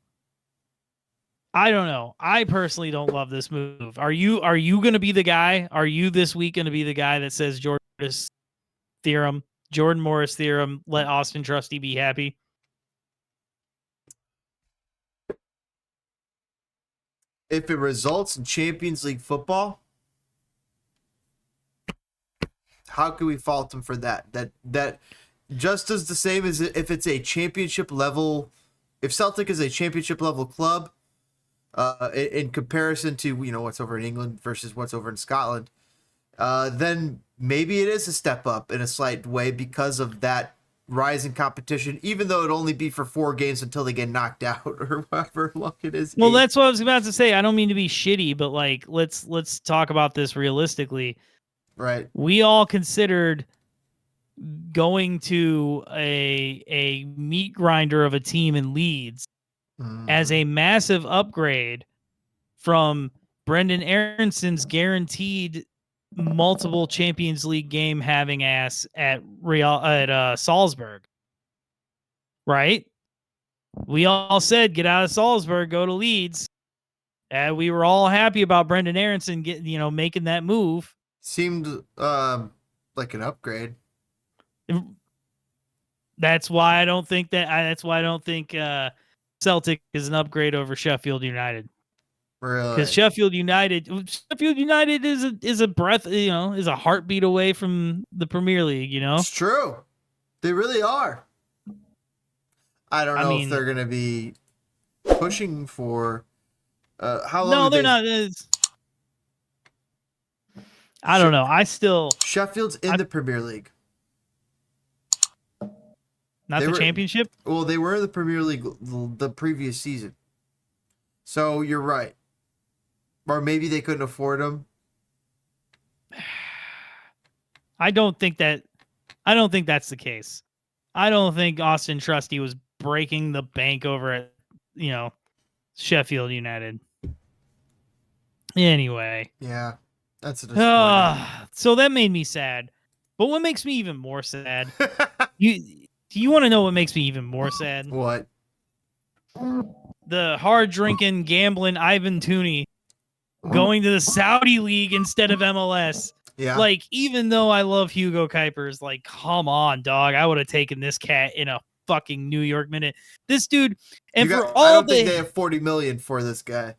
A: I don't know. I personally don't love this move. Are you going to be the guy? Are you this week going to be the guy that says Jordan Morris theorem, let Austin Trusty be happy?
B: If it results in Champions League football, how can we fault him for that? That just as the same as if it's a championship level, if Celtic is a championship level club, in comparison to what's over in England versus what's over in Scotland, then maybe it is a step up in a slight way because of that rising competition, even though it'd only be for 4 games until they get knocked out or however long it is.
A: Well, that's what I was about to say. I don't mean to be shitty, but let's talk about this realistically.
B: Right.
A: We all considered going to a meat grinder of a team in Leeds as a massive upgrade from Brendan Aaronson's guaranteed multiple Champions League game having ass at Salzburg. Right? We all said get out of Salzburg, go to Leeds. And we were all happy about Brendan Aronson making that move.
B: Seemed like an upgrade.
A: That's why I don't think Celtic is an upgrade over Sheffield United.
B: Really?
A: Because Sheffield United is a breath, is a heartbeat away from the Premier League.
B: It's true. They really are. I don't know if they're going to be pushing for how long.
A: No, they're not. I don't know.
B: Sheffield's in the Premier League.
A: Not the championship?
B: Well, they were in the Premier League the previous season. So you're right. Or maybe they couldn't afford him.
A: I don't think that's the case. I don't think Austin Trusty was breaking the bank over at, Sheffield United. Anyway.
B: Yeah. That's a disappointment.
A: So that made me sad. But what makes me even more sad? Do you want to know what makes me even more sad?
B: What?
A: The hard drinking, gambling Ivan Toney going to the Saudi League instead of MLS.
B: Yeah.
A: Even though I love Hugo Kuipers, come on, dog. I would have taken this cat in a fucking New York minute. This dude, and I don't
B: think they have $40 million for this guy.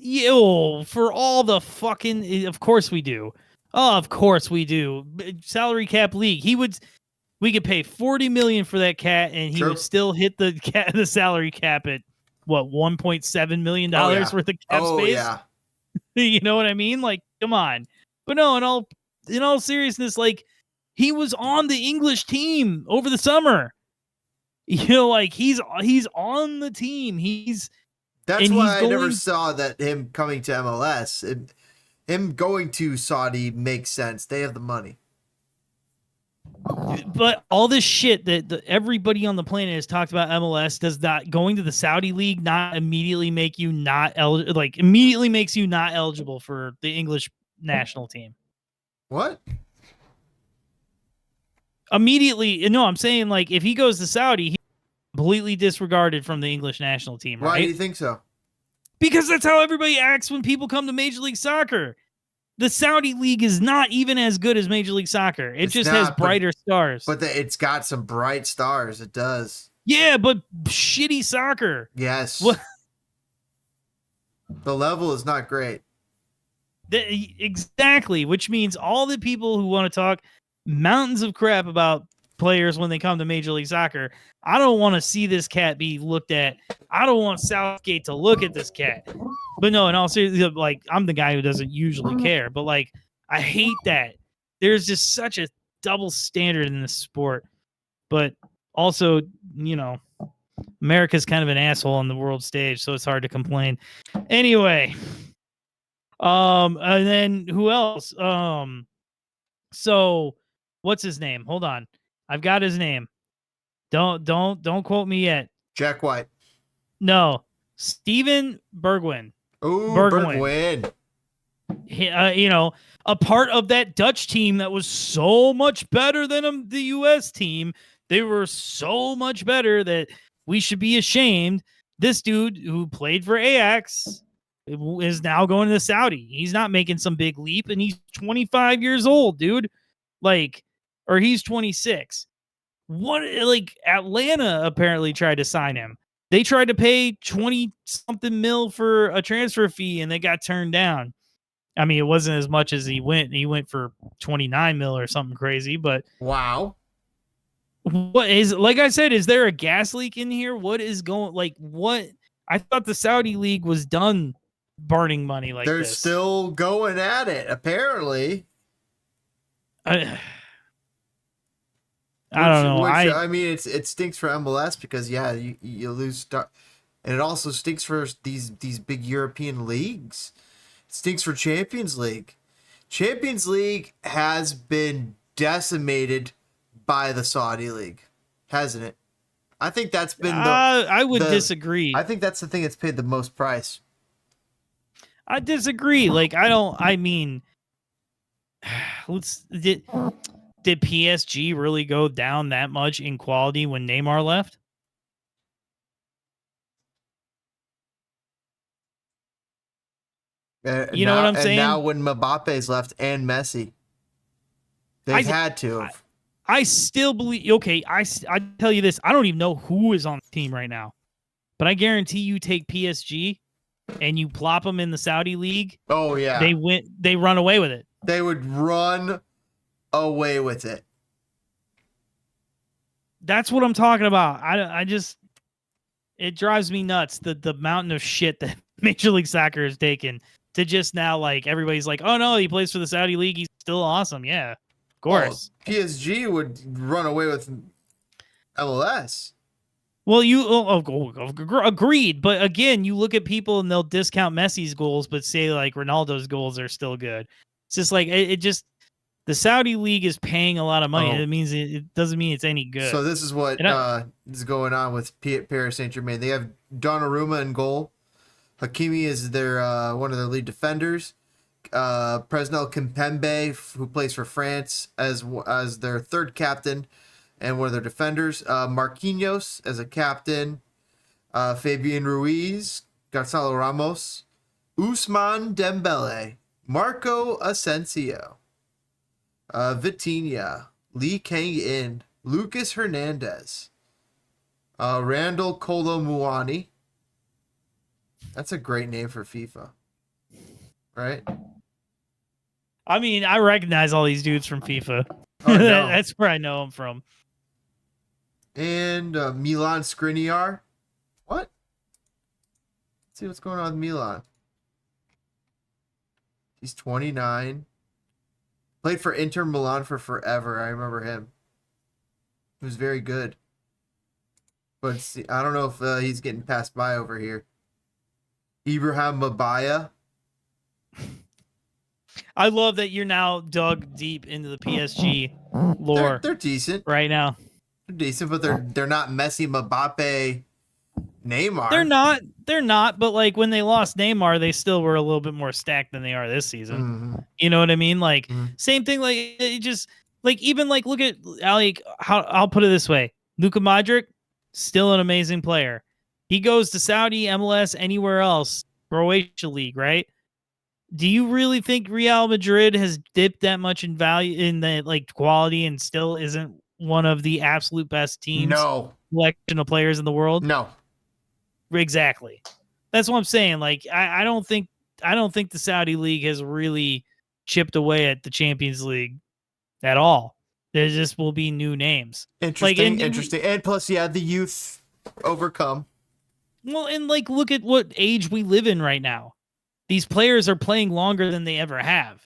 A: Yo, for all the fucking, of course we do. Oh, of course we do. Salary cap league. We could pay $40 million for that cat, and he would still hit the salary cap at what, $1.7 million worth of cap space.
B: Yeah.
A: You know what I mean? Like, come on. But no, in all seriousness, like, he was on the English team over the summer. You know, like, he's on the team.
B: That's why I never saw that him coming to MLS. Him going to Saudi makes sense. They have the money.
A: But all this shit that everybody on the planet has talked about MLS, does that going to the Saudi league not immediately make you immediately makes you not eligible for the English national team?
B: What?
A: Immediately, no, I'm saying, like, if he goes to Saudi, he's completely disregarded from the English national team, right?
B: Why do you think so?
A: Because that's how everybody acts when people come to Major League Soccer. The Saudi league is not even as good as Major League Soccer. It just has brighter stars.
B: But it's got some bright stars. It does.
A: Yeah, but shitty soccer.
B: Yes.
A: What?
B: The level is not great.
A: Exactly, which means all the people who want to talk mountains of crap about players when they come to Major League Soccer, I don't want to see this cat be looked at. I don't want Southgate to look at this cat. But no, in all seriousness, like, I'm the guy who doesn't usually care, but, like, I hate that. There's just such a double standard in this sport. But also, you know, America's kind of an asshole on the world stage, so it's hard to complain. Anyway, and then who else? So what's his name? Hold on. I've got his name. Don't quote me yet.
B: Jack White.
A: No. Steven Bergwijn.
B: Ooh, Bergwijn.
A: You know, a part of that Dutch team that was so much better than the U.S. team. They were so much better that we should be ashamed. This dude who played for Ajax is now going to Saudi. He's not making some big leap, and he's 25 years old, dude. Like, or he's 26. What, like, Atlanta apparently tried to sign him. They tried to pay 20-something mil for a transfer fee, and they got turned down. I mean, it wasn't as much as he went. He went for 29 mil or something crazy, but
B: wow.
A: What is, like I said, is there a gas leak in here? What is going, like, what? I thought the Saudi league was done burning money like
B: They're
A: this.
B: still going at it, apparently.
A: I don't know.
B: I mean, it stinks for MLS because, yeah, you lose, and it also stinks for these big European leagues. It stinks for Champions League. Champions League has been decimated by the Saudi league, hasn't it? I think that's been
A: I would disagree.
B: I think that's the thing that's paid the most price.
A: I disagree. Like, I mean, did PSG really go down that much in quality when Neymar left? You know what I'm saying?
B: And now when Mbappe's left and Messi, they've had to.
A: I still believe. Okay, I tell you this. I don't even know who is on the team right now, but I guarantee you take PSG and you plop them in the Saudi league.
B: Oh yeah,
A: they run away with it.
B: They would run away with it.
A: That's what I'm talking about. I just, it drives me nuts, the mountain of shit that Major League Soccer has taken to just now, like, everybody's like, oh no, he plays for the Saudi league, he's still awesome. Yeah, of course.
B: Well, PSG would run away with MLS.
A: Well, agreed, but again, you look at people and they'll discount Messi's goals, but say, like, Ronaldo's goals are still good. It's just like, it just, the Saudi league is paying a lot of money. It means it doesn't mean it's any good.
B: So this is what is going on with Paris Saint-Germain. They have Donnarumma in goal. Hakimi is their one of their lead defenders. Presnel Kimpembe, who plays for France, as their third captain and one of their defenders. Marquinhos as a captain. Fabian Ruiz, Gonzalo Ramos, Ousmane Dembele, Marco Asensio, Vitinha, Lee Kang-in, Lucas Hernandez, Randall Kolo Muani. That's a great name for FIFA. right?
A: I mean, I recognize all these dudes from FIFA.
B: Oh, no.
A: That's where I know them from.
B: And Milan Skriniar. What? Let's see what's going on with Milan. He's 29. Played for Inter Milan for forever. I remember him. He was very good. But see, I don't know if he's getting passed by over here. Ibrahim Mabaya.
A: I love that you're now dug deep into the PSG lore.
B: They're decent
A: right now.
B: They're decent, but they're not Messi, Mbappe, Neymar.
A: They're not. But like when they lost Neymar, they still were a little bit more stacked than they are this season.
B: Mm-hmm.
A: You know what I mean? Like
B: same
A: thing. Like it just like even like look at like how I'll put it this way: Luka Modric, still an amazing player. He goes to Saudi, MLS, anywhere else, Croatia League, right? Do you really think Real Madrid has dipped that much in value in the like quality and still isn't one of the absolute best teams?
B: No.
A: Collection of players in the world?
B: No.
A: Exactly. That's what I'm saying. Like I don't think the Saudi League has really chipped away at the Champions League at all. There just will be new names.
B: Interesting. And plus, yeah, the youth overcome.
A: Well, and like look at what age we live in right now. These players are playing longer than they ever have.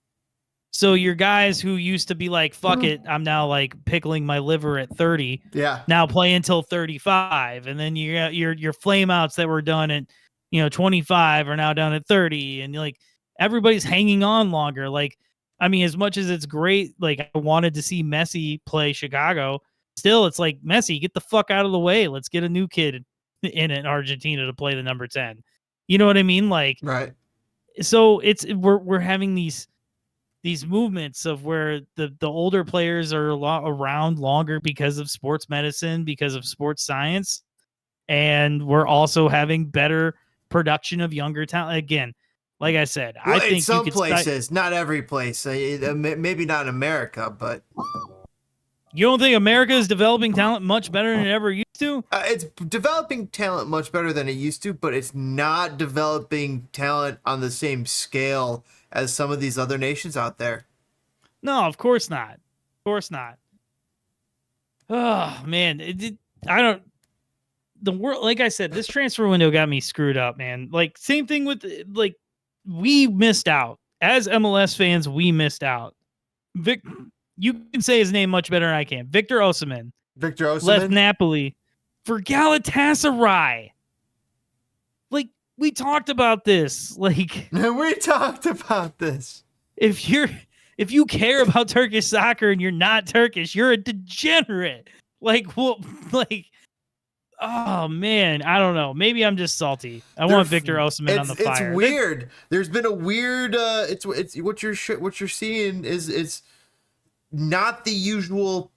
A: So your guys who used to be like, fuck it, I'm now like pickling my liver at 30.
B: Yeah.
A: Now play until 35. And then you got your flame outs that were done at, 25 are now down at 30. And like everybody's hanging on longer. Like, I mean, as much as it's great, like I wanted to see Messi play Chicago, still it's like Messi, get the fuck out of the way. Let's get a new kid in Argentina to play the number 10. You know what I mean? Like,
B: right.
A: So we're having these movements of where the older players are around longer because of sports medicine, because of sports science, and we're also having better production of younger talent. Again, like I said,
B: well,
A: I think
B: in some places, not every place, maybe not in America, but
A: you don't think America is developing talent much better than it ever used to?
B: It's developing talent much better than it used to, but it's not developing talent on the same scale as some of these other nations out there.
A: No, of course not. Of course not. Oh, man. The world, like I said, this transfer window got me screwed up, man. Like, same thing with, like, we missed out. As MLS fans, we missed out. You can say his name much better than I can. Victor Osimhen. Left Napoli for Galatasaray. Like, we talked about this. Like,
B: we talked about this.
A: If you care about Turkish soccer and you're not Turkish, you're a degenerate. Like, well, like, oh man, I don't know. Maybe I'm just salty. I want Victor Osimhen on the fire.
B: It's weird. There's been a weird. It's what you're seeing is not the usual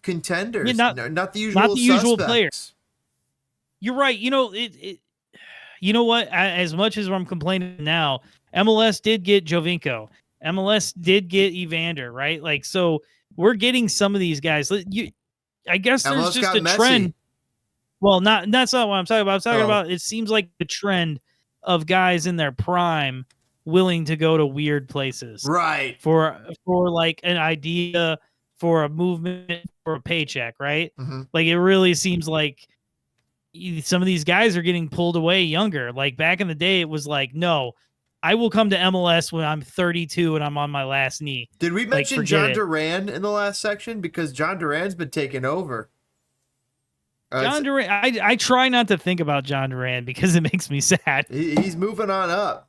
B: contenders.
A: Yeah,
B: not the usual
A: players. You're right. You know what? As much as I'm complaining now, MLS did get Jovinko. MLS did get Evander, right? Like, so we're getting some of these guys. I guess there's
B: MLS
A: just a
B: Messi.
A: trend. Well, that's not what I'm talking about. I'm talking about it seems like the trend of guys in their prime willing to go to weird places.
B: Right.
A: For like an idea, for a movement, for a paycheck, right?
B: Mm-hmm.
A: Like it really seems like some of these guys are getting pulled away younger. Like back in the day, it was like, no, I will come to MLS when I'm 32 and I'm on my last knee.
B: Did we mention Jhon Duran in the last section? Because Jhon Duran's been taken over.
A: Jhon Duran, I try not to think about Jhon Duran because it makes me sad.
B: He's moving on up.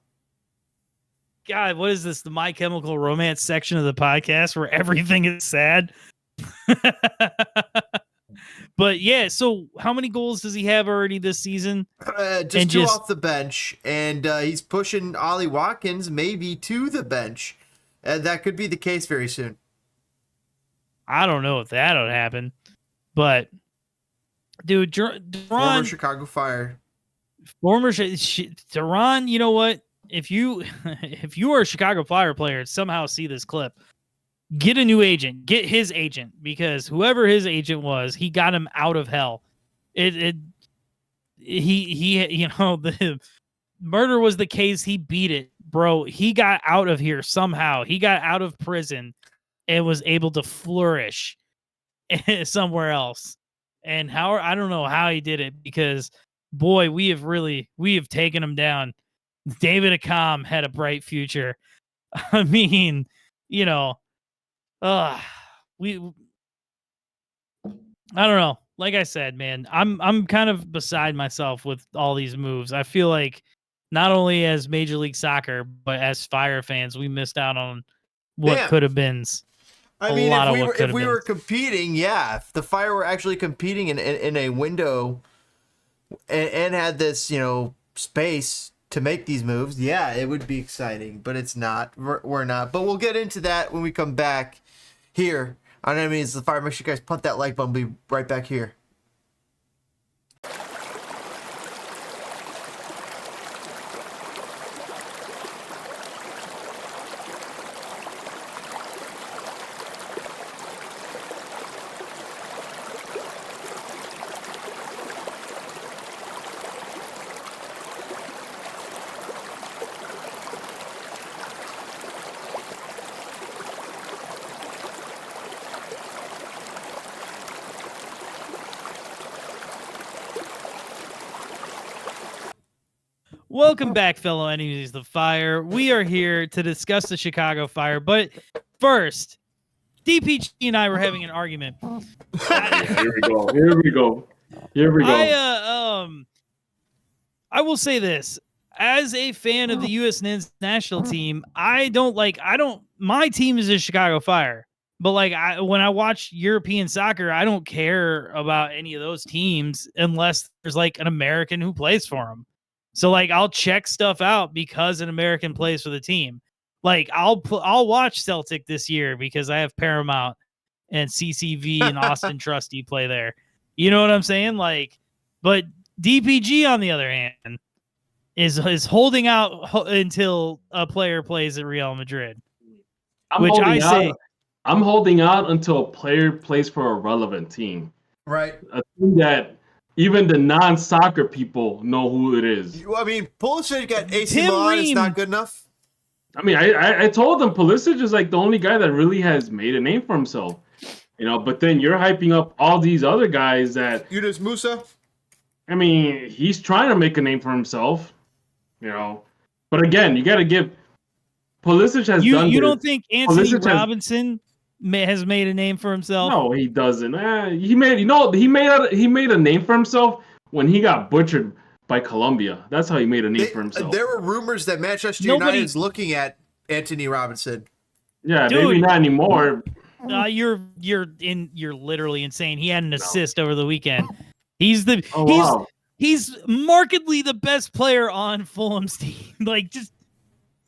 A: God, what is this? The My Chemical Romance section of the podcast where everything is sad? But yeah, so how many goals does he have already this season?
B: Just two off the bench, and he's pushing Ollie Watkins maybe to the bench. And that could be the case very soon.
A: I don't know if that'll happen, but dude, Duran,
B: former Chicago Fire,
A: Duran. You know what? If you are a Chicago Fire player, somehow see this clip. Get a new agent. Get his agent, because whoever his agent was, he got him out of hell. The murder was the case. He beat it bro, he got out of here somehow. He got out of prison and was able to flourish somewhere else. And I don't know how he did it, because boy, we have taken him down. David Accam had a bright future. I mean, you know, I don't know. Like I said, man, I'm kind of beside myself with all these moves. I feel like not only as Major League Soccer, but as Fire fans, we missed out on what could have been.
B: I mean, if we were competing, yeah, if the Fire were actually competing in a window and had this, space to make these moves, yeah, it would be exciting, but it's not. We're not. But we'll get into that when we come back here on Enemies of the Fire. Make sure you guys pump that like button. We'll be right back here.
A: Welcome back, fellow enemies of the Fire. We are here to discuss the Chicago Fire, but first, DPG and I were having an argument.
C: Here we go.
A: I will say this. As a fan of the U.S. men's national team, my team is the Chicago Fire. But when I watch European soccer, I don't care about any of those teams unless there's an American who plays for them. So I'll check stuff out because an American plays for the team. I'll watch Celtic this year because I have Paramount and CCV and Austin Trusty'ed play there. You know what I'm saying? But DPG on the other hand is holding out until a player plays at Real Madrid.
C: I'm holding out until a player plays for a relevant team.
B: Right.
C: A team that even the non-soccer people know who it is.
B: I mean, Pulisic got AC Milan. It's not good enough.
C: I mean, I told them Pulisic is the only guy that really has made a name for himself. But then you're hyping up all these other guys that...
B: Yunus Musa?
C: I mean, he's trying to make a name for himself. But again, you got to give... Pulisic has done...
A: You don't think Anthony Robinson has made a name for himself?
C: No, he doesn't. He made a name for himself when he got butchered by Colombia. That's how he made a name for himself.
B: There were rumors that Manchester United is looking at Anthony Robinson.
C: Yeah, dude, maybe not anymore.
A: You're literally insane. He had an assist over the weekend. He's markedly the best player on Fulham's team. Just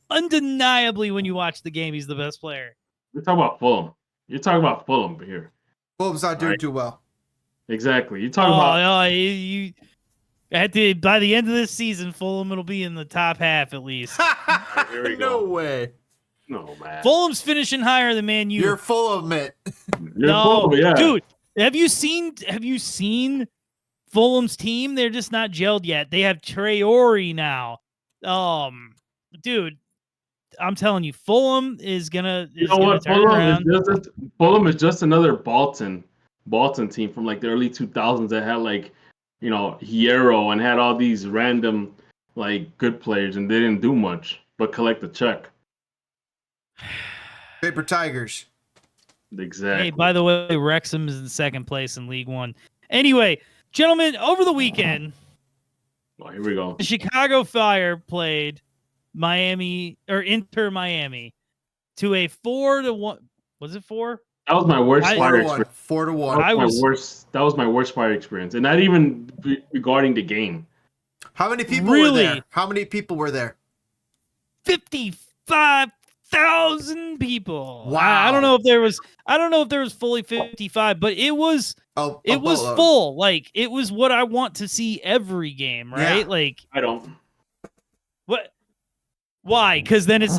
A: undeniably, when you watch the game, he's the best player.
C: You're talking about Fulham. You're talking about Fulham here.
B: Fulham's not doing too well.
C: Exactly. You're talking about...
A: by the end of this season, Fulham will be in the top half at least.
C: Here we
B: No
C: go.
B: way.
C: No, man.
A: Fulham's finishing higher than Man U.
B: You're full of it.
C: Yeah.
A: Dude, have you seen Fulham's team? They're just not gelled yet. They have Traore now. Dude, I'm telling you, Fulham is gonna.
C: Fulham is just another Bolton team from the early 2000s that had Hierro and had all these random good players, and they didn't do much but collect the check.
B: Paper Tigers.
C: Exactly.
A: Hey, by the way, Wrexham is in second place in League One. Anyway, gentlemen, over the weekend,
C: here we go.
A: The Chicago Fire played Inter Miami to a 4-1. Was it 4?
C: That was my worst Fire experience.
B: 4-1.
C: That was my worst Fire experience, and not even regarding the game.
B: How many people were there? How many people were there?
A: 55,000 people.
B: Wow.
A: I don't know if there was fully 55, but it was full. It was what I want to see every game, right?
B: Yeah.
C: I don't.
A: What? Why? Because then it's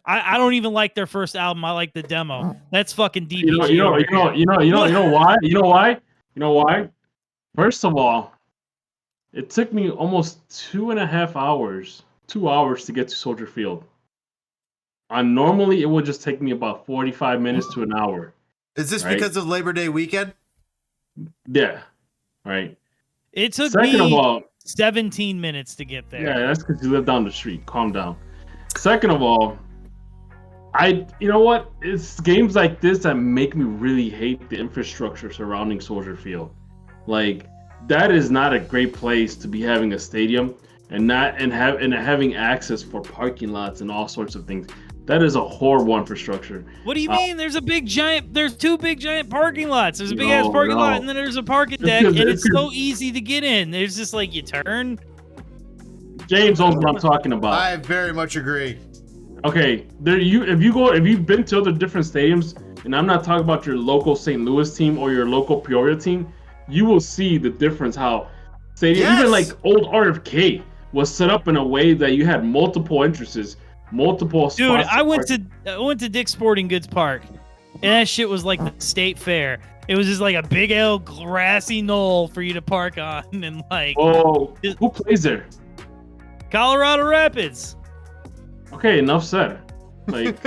A: I don't even like their first album. I like the demo. That's fucking DPG.
C: You know why? First of all, it took me almost 2.5 hours 2 hours to get to Soldier Field. Normally, it would just take me about 45 minutes to an hour.
B: Is this because of Labor Day weekend?
C: Yeah. Right.
A: It took
C: Second
A: me
C: of all,
A: 17 minutes to get there.
C: Yeah, that's because you live down the street. Calm down. Second of all, you know what? It's games like this that make me really hate the infrastructure surrounding Soldier Field. Like, that is not a great place to be having a stadium and having access for parking lots and all sorts of things. That is a horrible infrastructure.
A: What do you mean? There's two big giant parking lots. There's a big ass parking lot, and then there's a parking deck, and it's so easy to get in. There's just like you turn.
C: James knows what I'm talking about.
B: I very much agree.
C: Okay, if you've been to other different stadiums, and I'm not talking about your local St. Louis team or your local Peoria team, you will see the difference how stadium, even like old RFK, was set up in a way that you had multiple entrances. Multiple spots.
A: Dude, I went to Dick's Sporting Goods Park, and that shit was like the state fair. It was just like a big old grassy knoll for you to park on, and like.
C: Oh, who plays there?
A: Colorado Rapids.
C: Okay, enough said. Like,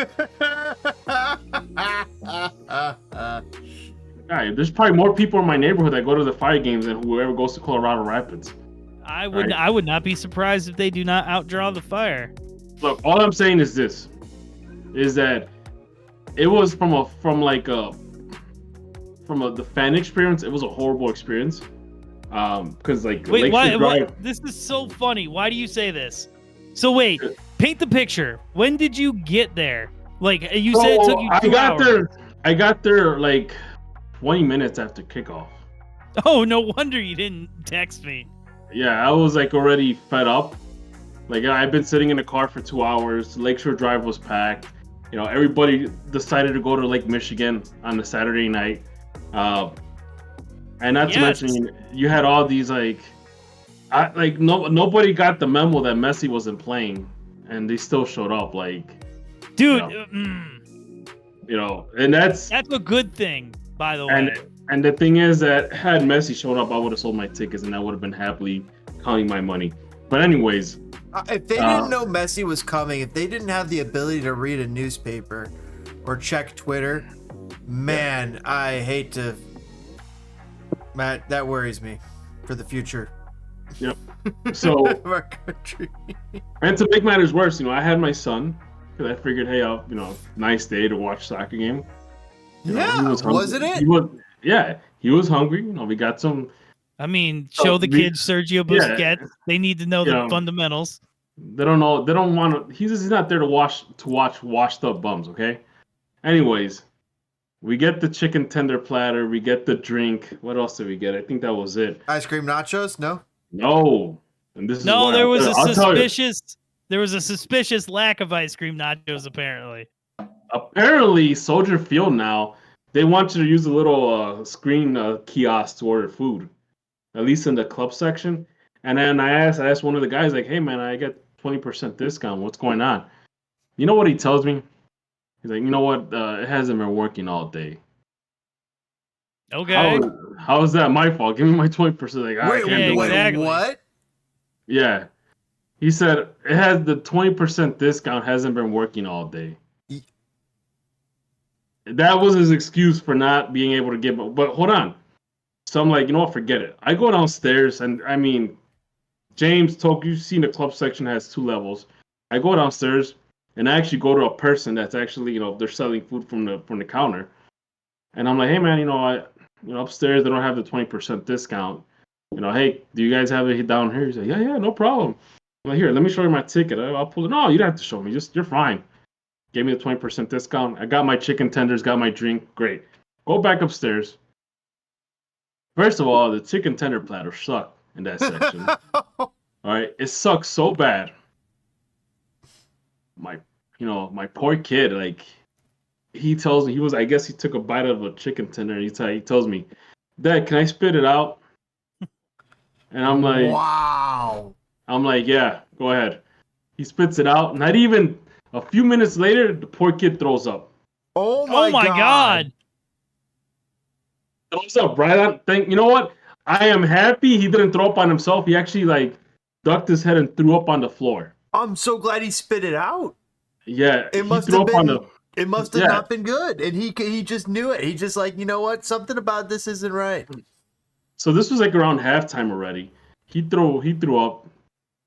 C: there's probably more people in my neighborhood that go to the Fire games than whoever goes to Colorado Rapids.
A: I would not be surprised if they do not outdraw the Fire.
C: Look, all I'm saying is this: is that it was from the fan experience. It was a horrible experience. Because like
A: wait, why? This is so funny. Why do you say this? So wait, paint the picture. When did you get there? Like you said, it took you 2 hours.
C: I got there like 20 minutes after kickoff.
A: Oh, no wonder you didn't text me.
C: Yeah, I was like already fed up. Like, I've been sitting in the car for 2 hours. Lakeshore Drive was packed. You know, everybody decided to go to Lake Michigan on the Saturday night. And not to mention, you had all these nobody got the memo that Messi wasn't playing, and they still showed up. Like,
A: dude,
C: and that's
A: a good thing, by the way.
C: And the thing is that had Messi shown up, I would have sold my tickets, and I would have been happily counting my money. But anyways.
B: If they didn't know Messi was coming, if they didn't have the ability to read a newspaper or check Twitter, man, I hate to. Matt, that worries me for the future.
C: Yep. So,
B: of our country.
C: And to make matters worse, I had my son because I figured, hey, nice day to watch soccer game.
B: Wasn't it?
C: He was hungry. We got some.
A: I mean, show the kids Sergio Busquets. Yeah, they need to know the fundamentals.
C: They don't know. They don't want to. He's not there to watch washed up bums. Okay. Anyways, we get the chicken tender platter. We get the drink. What else did we get? I think that was it.
B: Ice cream nachos? No.
C: No. And this is
A: there was a suspicious lack of ice cream nachos. Apparently,
C: Soldier Field now they want you to use a little screen kiosk to order food. At least in the club section. And then I asked one of the guys, like, hey, man, I get 20% discount. What's going on? You know what he tells me? He's like, you know what? It hasn't been working all day.
A: Okay.
C: How is that my fault? Give me my 20%. Like,
B: wait, what?
C: Yeah. He said, it has the 20% discount hasn't been working all day. That was his excuse for not being able to give. But hold on. So I'm like, you know what, forget it. I go downstairs, and I mean, James told you've seen the club section has 2 levels. I go downstairs, and I actually go to a person that's actually, they're selling food from the counter. And I'm like, hey man, upstairs they don't have the 20% discount. Hey, do you guys have it down here? He's like, yeah, no problem. I'm like, here, let me show you my ticket. I'll pull it. No, you don't have to show me. You're fine. Gave me the 20% discount. I got my chicken tenders, got my drink. Great. Go back upstairs. First of all, the chicken tender platter sucked in that section. All right, it sucks so bad. My poor kid, like, he tells me I guess he took a bite of a chicken tender, and he tells me, Dad, can I spit it out? And I'm like,
B: wow.
C: I'm like, yeah, go ahead. He spits it out. Not even a few minutes later, the poor kid throws up.
B: Oh my God.
C: Throws up right on thing. You know what? I am happy he didn't throw up on himself. He actually ducked his head and threw up on the floor.
B: I'm so glad he spit it out.
C: Yeah,
B: It
C: he
B: must
C: threw
B: have
C: up on
B: been.
C: the.
B: It must have
C: Yeah.
B: not been good, and he just knew it. He just like, you know what? Something about this isn't right.
C: So this was like around halftime already. He threw up,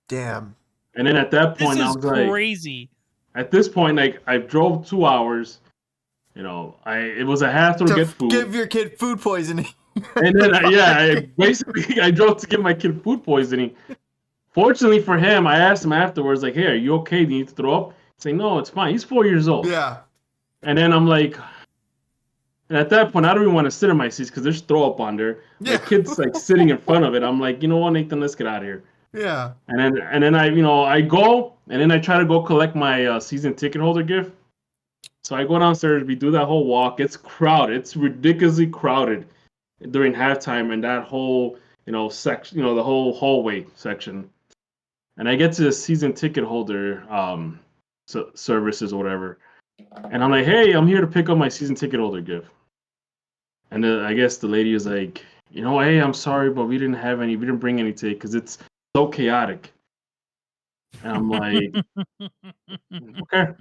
B: Damn.
C: and then at that
A: This
C: point I
A: is
C: was like,
A: crazy.
C: at this point, like I drove 2 hours. You know, it was a hassle to
B: To
C: get food.
B: give your kid food poisoning.
C: And then, I drove to give my kid food poisoning. Fortunately for him, I asked him afterwards, like, hey, are you okay? Do you need to throw up? He's like, no, it's fine. He's 4 years old.
B: Yeah.
C: And then I'm like, and at that point, I don't even want to sit in my seats because there's throw up on there.
B: Yeah.
C: The kid's like sitting in front of it. I'm like, you know what, Nathan, let's get out of here.
B: Yeah.
C: And then I go, and then I try to go collect my season ticket holder gift. So I go downstairs, we do that whole walk. It's crowded. It's ridiculously crowded during halftime and that whole, section, the whole hallway section. And I get to the season ticket holder services or whatever. And I'm like, hey, I'm here to pick up my season ticket holder gift. And I guess the lady was like, hey, I'm sorry, but we didn't bring any ticket because it's so chaotic. And I'm like, okay.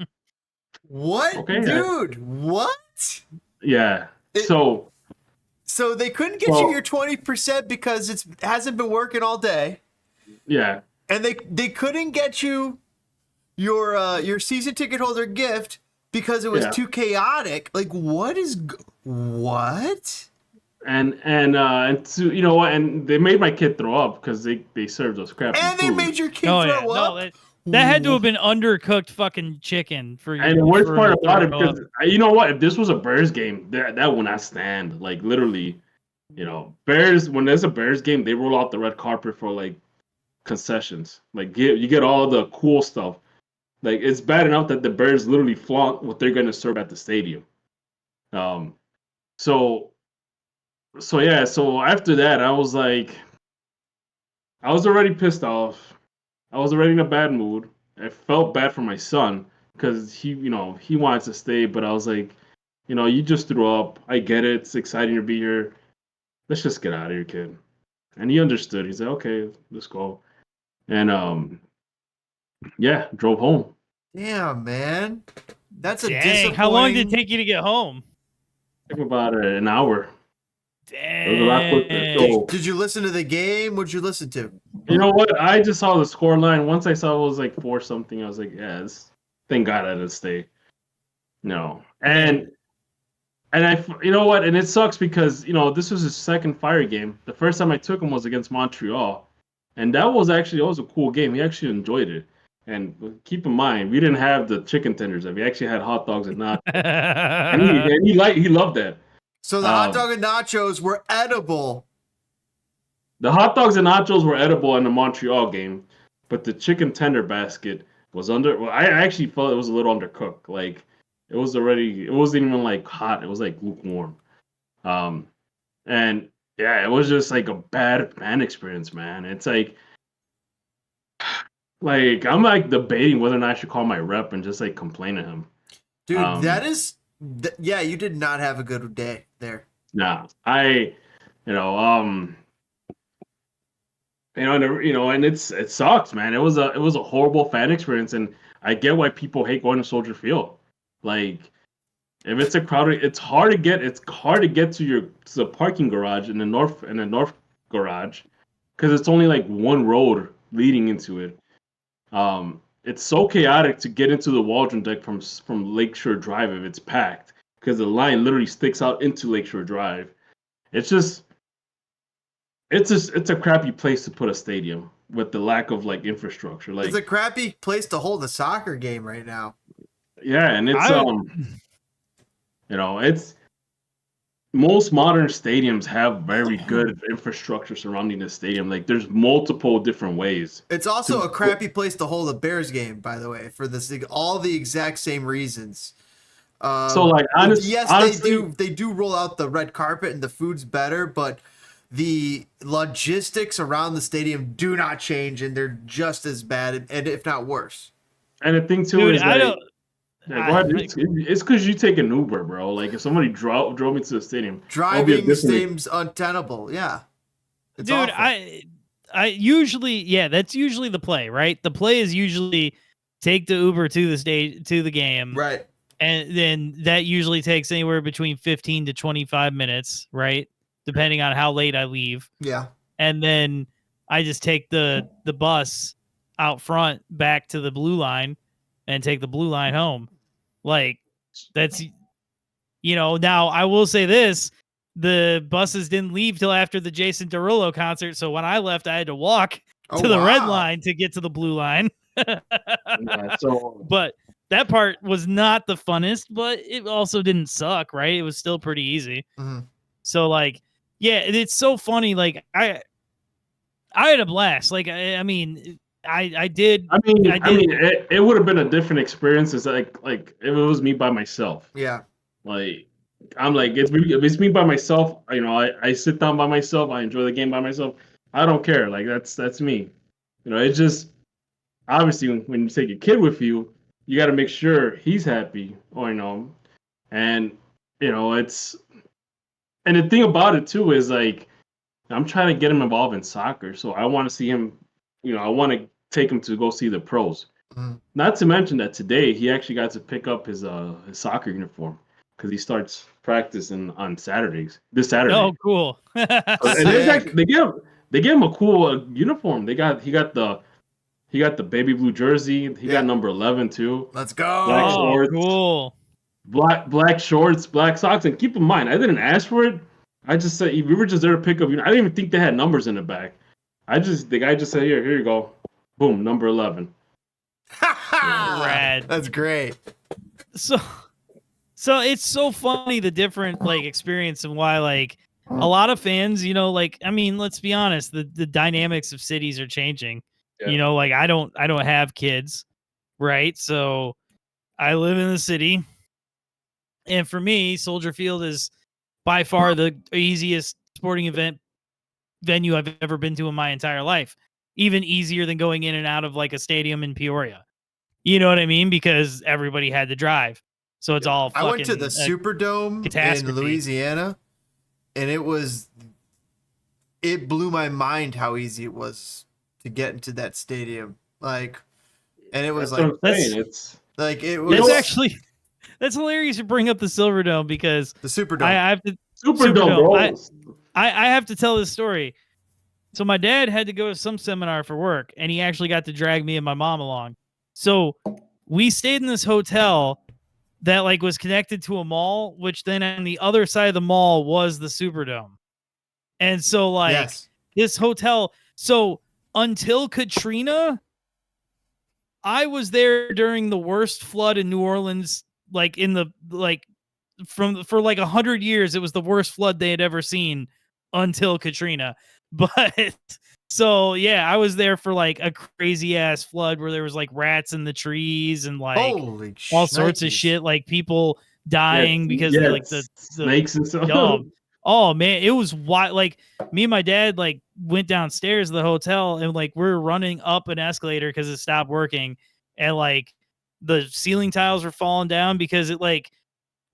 B: What?
C: Okay.
B: Dude, what?
C: Yeah. So
B: they couldn't get you your 20% because it hasn't been working all day.
C: Yeah.
B: And they couldn't get you your season ticket holder gift because it was too chaotic. Like, what?
C: And and they made my kid throw up because they served us crappy
B: and
C: food.
B: they made your kid throw up.
A: That had to have been undercooked fucking chicken for you.
C: And the worst part about it, because you know what, if this was a Bears game, that would not stand. Like literally, Bears, when there's a Bears game, they roll out the red carpet for like concessions. Like you get all the cool stuff. Like it's bad enough that the Bears literally flaunt what they're gonna serve at the stadium. So after that, I was like, I was already pissed off. I was already in a bad mood. I felt bad for my son because he wanted to stay, but I was like, you just threw up. I get it. It's exciting to be here. Let's just get out of here, kid. And he understood. He said, okay, let's go. And drove home.
B: Damn, man. That's a
A: Dang,
B: disappointing.
A: how long did it take you to get home?
C: It took about an hour.
A: Dang.
C: It was a lot quicker.
B: Did you listen to the game? What'd you listen to?
C: You know what? I just saw the score line. Once I saw it was like 4-something, I was like, yes, thank God I didn't stay. No. And you know what? And it sucks because, this was his second Fire game. The first time I took him was against Montreal. And that was a cool game. He actually enjoyed it. And keep in mind, we didn't have the chicken tenders. We actually had hot dogs and nachos. and he loved that.
B: So the hot dog and nachos were edible.
C: The hot dogs and nachos were edible in the Montreal game, but the chicken tender basket was I actually felt it was a little undercooked. Like it wasn't even like hot. It was like lukewarm. And yeah, it was just like a bad fan experience, man. It's like I'm like debating whether or not I should call my rep and just like complain to him.
B: Dude, you did not have a good day there.
C: Nah, and it sucks, man. It was a horrible fan experience, and I get why people hate going to Soldier Field. Like, if it's a crowded, it's hard to get to the parking garage in the north garage, because it's only like one road leading into it. It's so chaotic to get into the Waldron deck from Lakeshore Drive if it's packed, because the line literally sticks out into Lakeshore Drive. It's a crappy place to put a stadium with the lack of like infrastructure. Like
B: it's a crappy place to hold a soccer game right now.
C: Yeah, and it's it's most modern stadiums have very good infrastructure surrounding the stadium. Like there's multiple different ways.
B: It's also a crappy place to hold a Bears game, by the way, for all the exact same reasons.
C: Honestly,
B: they do roll out the red carpet and the food's better, but the logistics around the stadium do not change, and they're just as bad, and if not worse.
C: And the thing too is it's because you take an Uber, bro. Like if somebody drove me to the stadium,
B: driving the stadium's untenable. Yeah,
A: dude, awful. that's usually the play, right? The play is usually take the Uber to the game.
B: Right.
A: And then that usually takes anywhere between 15 to 25 minutes, right? Depending on how late I leave.
B: Yeah.
A: And then I just take the bus out front back to the blue line and take the blue line home. Like, that's, now I will say this, the buses didn't leave till after the Jason Derulo concert. So when I left, I had to walk to the red line to get to the blue line. But that part was not the funnest, but it also didn't suck, right? It was still pretty easy.
B: Mm-hmm.
A: So like, yeah, it's so funny. Like I had a blast. Like, I did.
C: It would have been a different experience. It's like if it was me by myself.
B: Yeah.
C: Like, I'm like, it's me by myself. I sit down by myself. I enjoy the game by myself. I don't care. Like, that's me. It's just, obviously when you take a kid with you, you got to make sure he's happy, and it's, and the thing about it too is like, I'm trying to get him involved in soccer, so I want to see him. I want to take him to go see the pros.
B: Mm-hmm.
C: Not to mention that today he actually got to pick up his soccer uniform because he starts practicing on Saturdays. This Saturday.
A: Oh, cool!
C: And they gave him a cool uniform. He got the baby blue jersey. He got number 11 too.
B: Let's go.
C: Black shorts,
A: cool.
C: Black shorts, black socks. And keep in mind, I didn't ask for it. I just said we were just there to pick up. I didn't even think they had numbers in the back. The guy just said, here you go, boom, number 11.
A: Rad.
B: That's great.
A: So it's so funny, the different like experience, and why like a lot of fans, let's be honest, the dynamics of cities are changing.
C: Yeah.
A: Like I don't have kids, right? So I live in the city, and for me, Soldier Field is by far the easiest sporting event venue I've ever been to in my entire life. Even easier than going in and out of like a stadium in Peoria. You know what I mean? Because everybody had to drive. So it's all fucking,
B: I went to the Superdome in Louisiana, and it blew my mind how easy it was to get into that stadium. Like, and it was
A: that's hilarious to bring up the Silverdome, because
B: the Superdome.
A: I have to I have to tell this story. So my dad had to go to some seminar for work, and he actually got to drag me and my mom along. So we stayed in this hotel that like was connected to a mall, which then on the other side of the mall was the Superdome. And so like this hotel, so until Katrina, I was there during the worst flood in New Orleans, like in the for like 100 years. It was the worst flood they had ever seen until Katrina. But so yeah, I was there for like a crazy ass flood where there was like rats in the trees and like all sorts of shit, like people dying because of, like the
C: snakes and stuff.
A: Oh man, it was wild. Like me and my dad like went downstairs to the hotel, and like we're running up an escalator because it stopped working, and like the ceiling tiles were falling down because it like,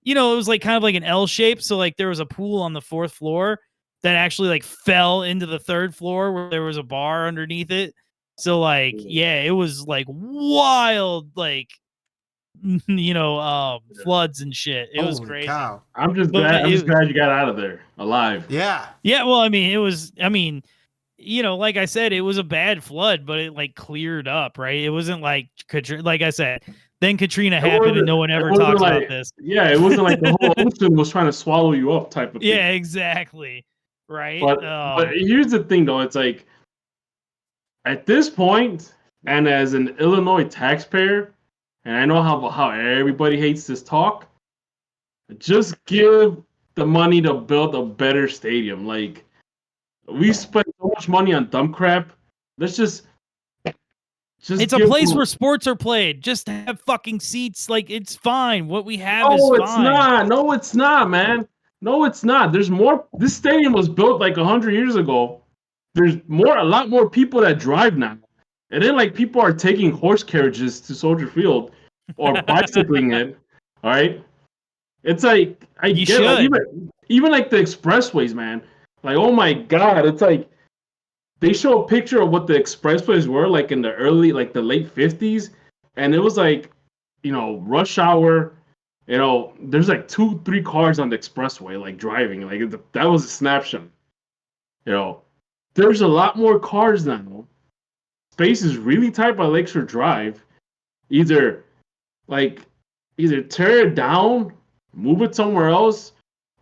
A: it was like kind of like an L shape. So like there was a pool on the 4th floor that actually like fell into the 3rd floor where there was a bar underneath it. So like, yeah, it was like wild, like, floods and shit. It was crazy.
B: Cow.
C: I'm just glad you got out of there alive.
B: Yeah.
A: Yeah. Well, like I said, it was a bad flood, but it like cleared up, right? It wasn't like I said, then Katrina happened and no one ever talks about this.
C: Yeah. It wasn't like the whole ocean was trying to swallow you up type of thing.
A: Yeah, exactly. Right.
C: But here's the thing though. It's like at this point, and as an Illinois taxpayer, and I know how everybody hates this talk, just give the money to build a better stadium. Like, we spent so much money on dumb crap. Let's just it's a
A: place where sports are played. Just have fucking seats. Like, it's fine. What we have is fine.
C: No, it's not. No, it's not, man. No, it's not. There's more. This stadium was built like 100 years ago. There's a lot more people that drive now. And then like people are taking horse carriages to Soldier Field or bicycling it. All right. It's like even like the expressways, man. Like, oh my God, it's like they show a picture of what the expressways were like in the late 50s, and it was like, rush hour. There's like 2-3 cars on the expressway, like driving. Like that was a snapshot. There's a lot more cars now. Space is really tight by Lakeshore Drive. Either tear it down, move it somewhere else,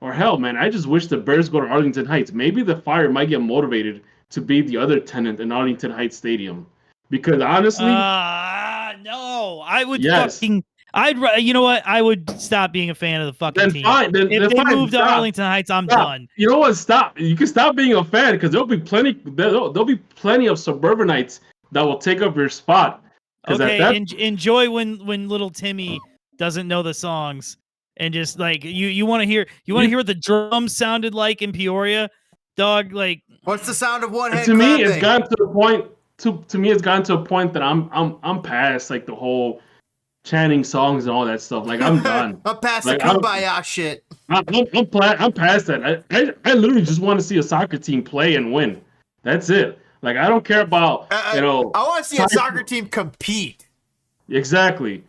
C: or hell, man, I just wish the Bears go to Arlington Heights. Maybe the Fire might get motivated to be the other tenant in Arlington Heights Stadium. Because honestly,
A: no, I would
C: yes.
A: you know what? I would stop being a fan of the fucking team. If they move to Arlington Heights, I'm done.
C: You know what? Stop. You can stop being a fan because there'll be plenty of suburbanites that will take up your spot.
A: Okay, enjoy when little Timmy doesn't know the songs and just like you want to hear what the drums sounded like in Peoria, dog. Like,
B: what's the sound of one hand?
C: To me, it's gotten to the point. To me, it's gotten to a point that I'm past like the whole chanting songs and all that stuff. Like, I'm done.
B: I'm past the kumbaya shit.
C: I'm past that. I literally just want to see a soccer team play and win. That's it. Like, I don't care about
B: I want to see a soccer team compete.
C: Exactly.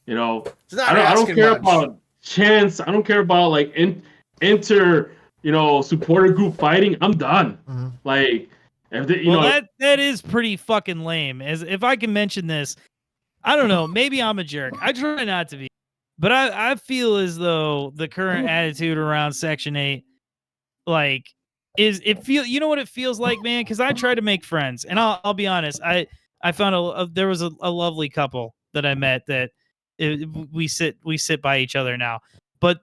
C: I don't care about chants. I don't care about like inter supporter group fighting. I'm done. Mm-hmm. Like, if they,
A: that is pretty fucking lame. As if I can mention this, I don't know. Maybe I'm a jerk. I try not to be, but I feel as though the current attitude around Section 8, like, you know what it feels like, man? Because I try to make friends, and I'll be honest. I found there was a lovely couple that I met that we sit by each other now, but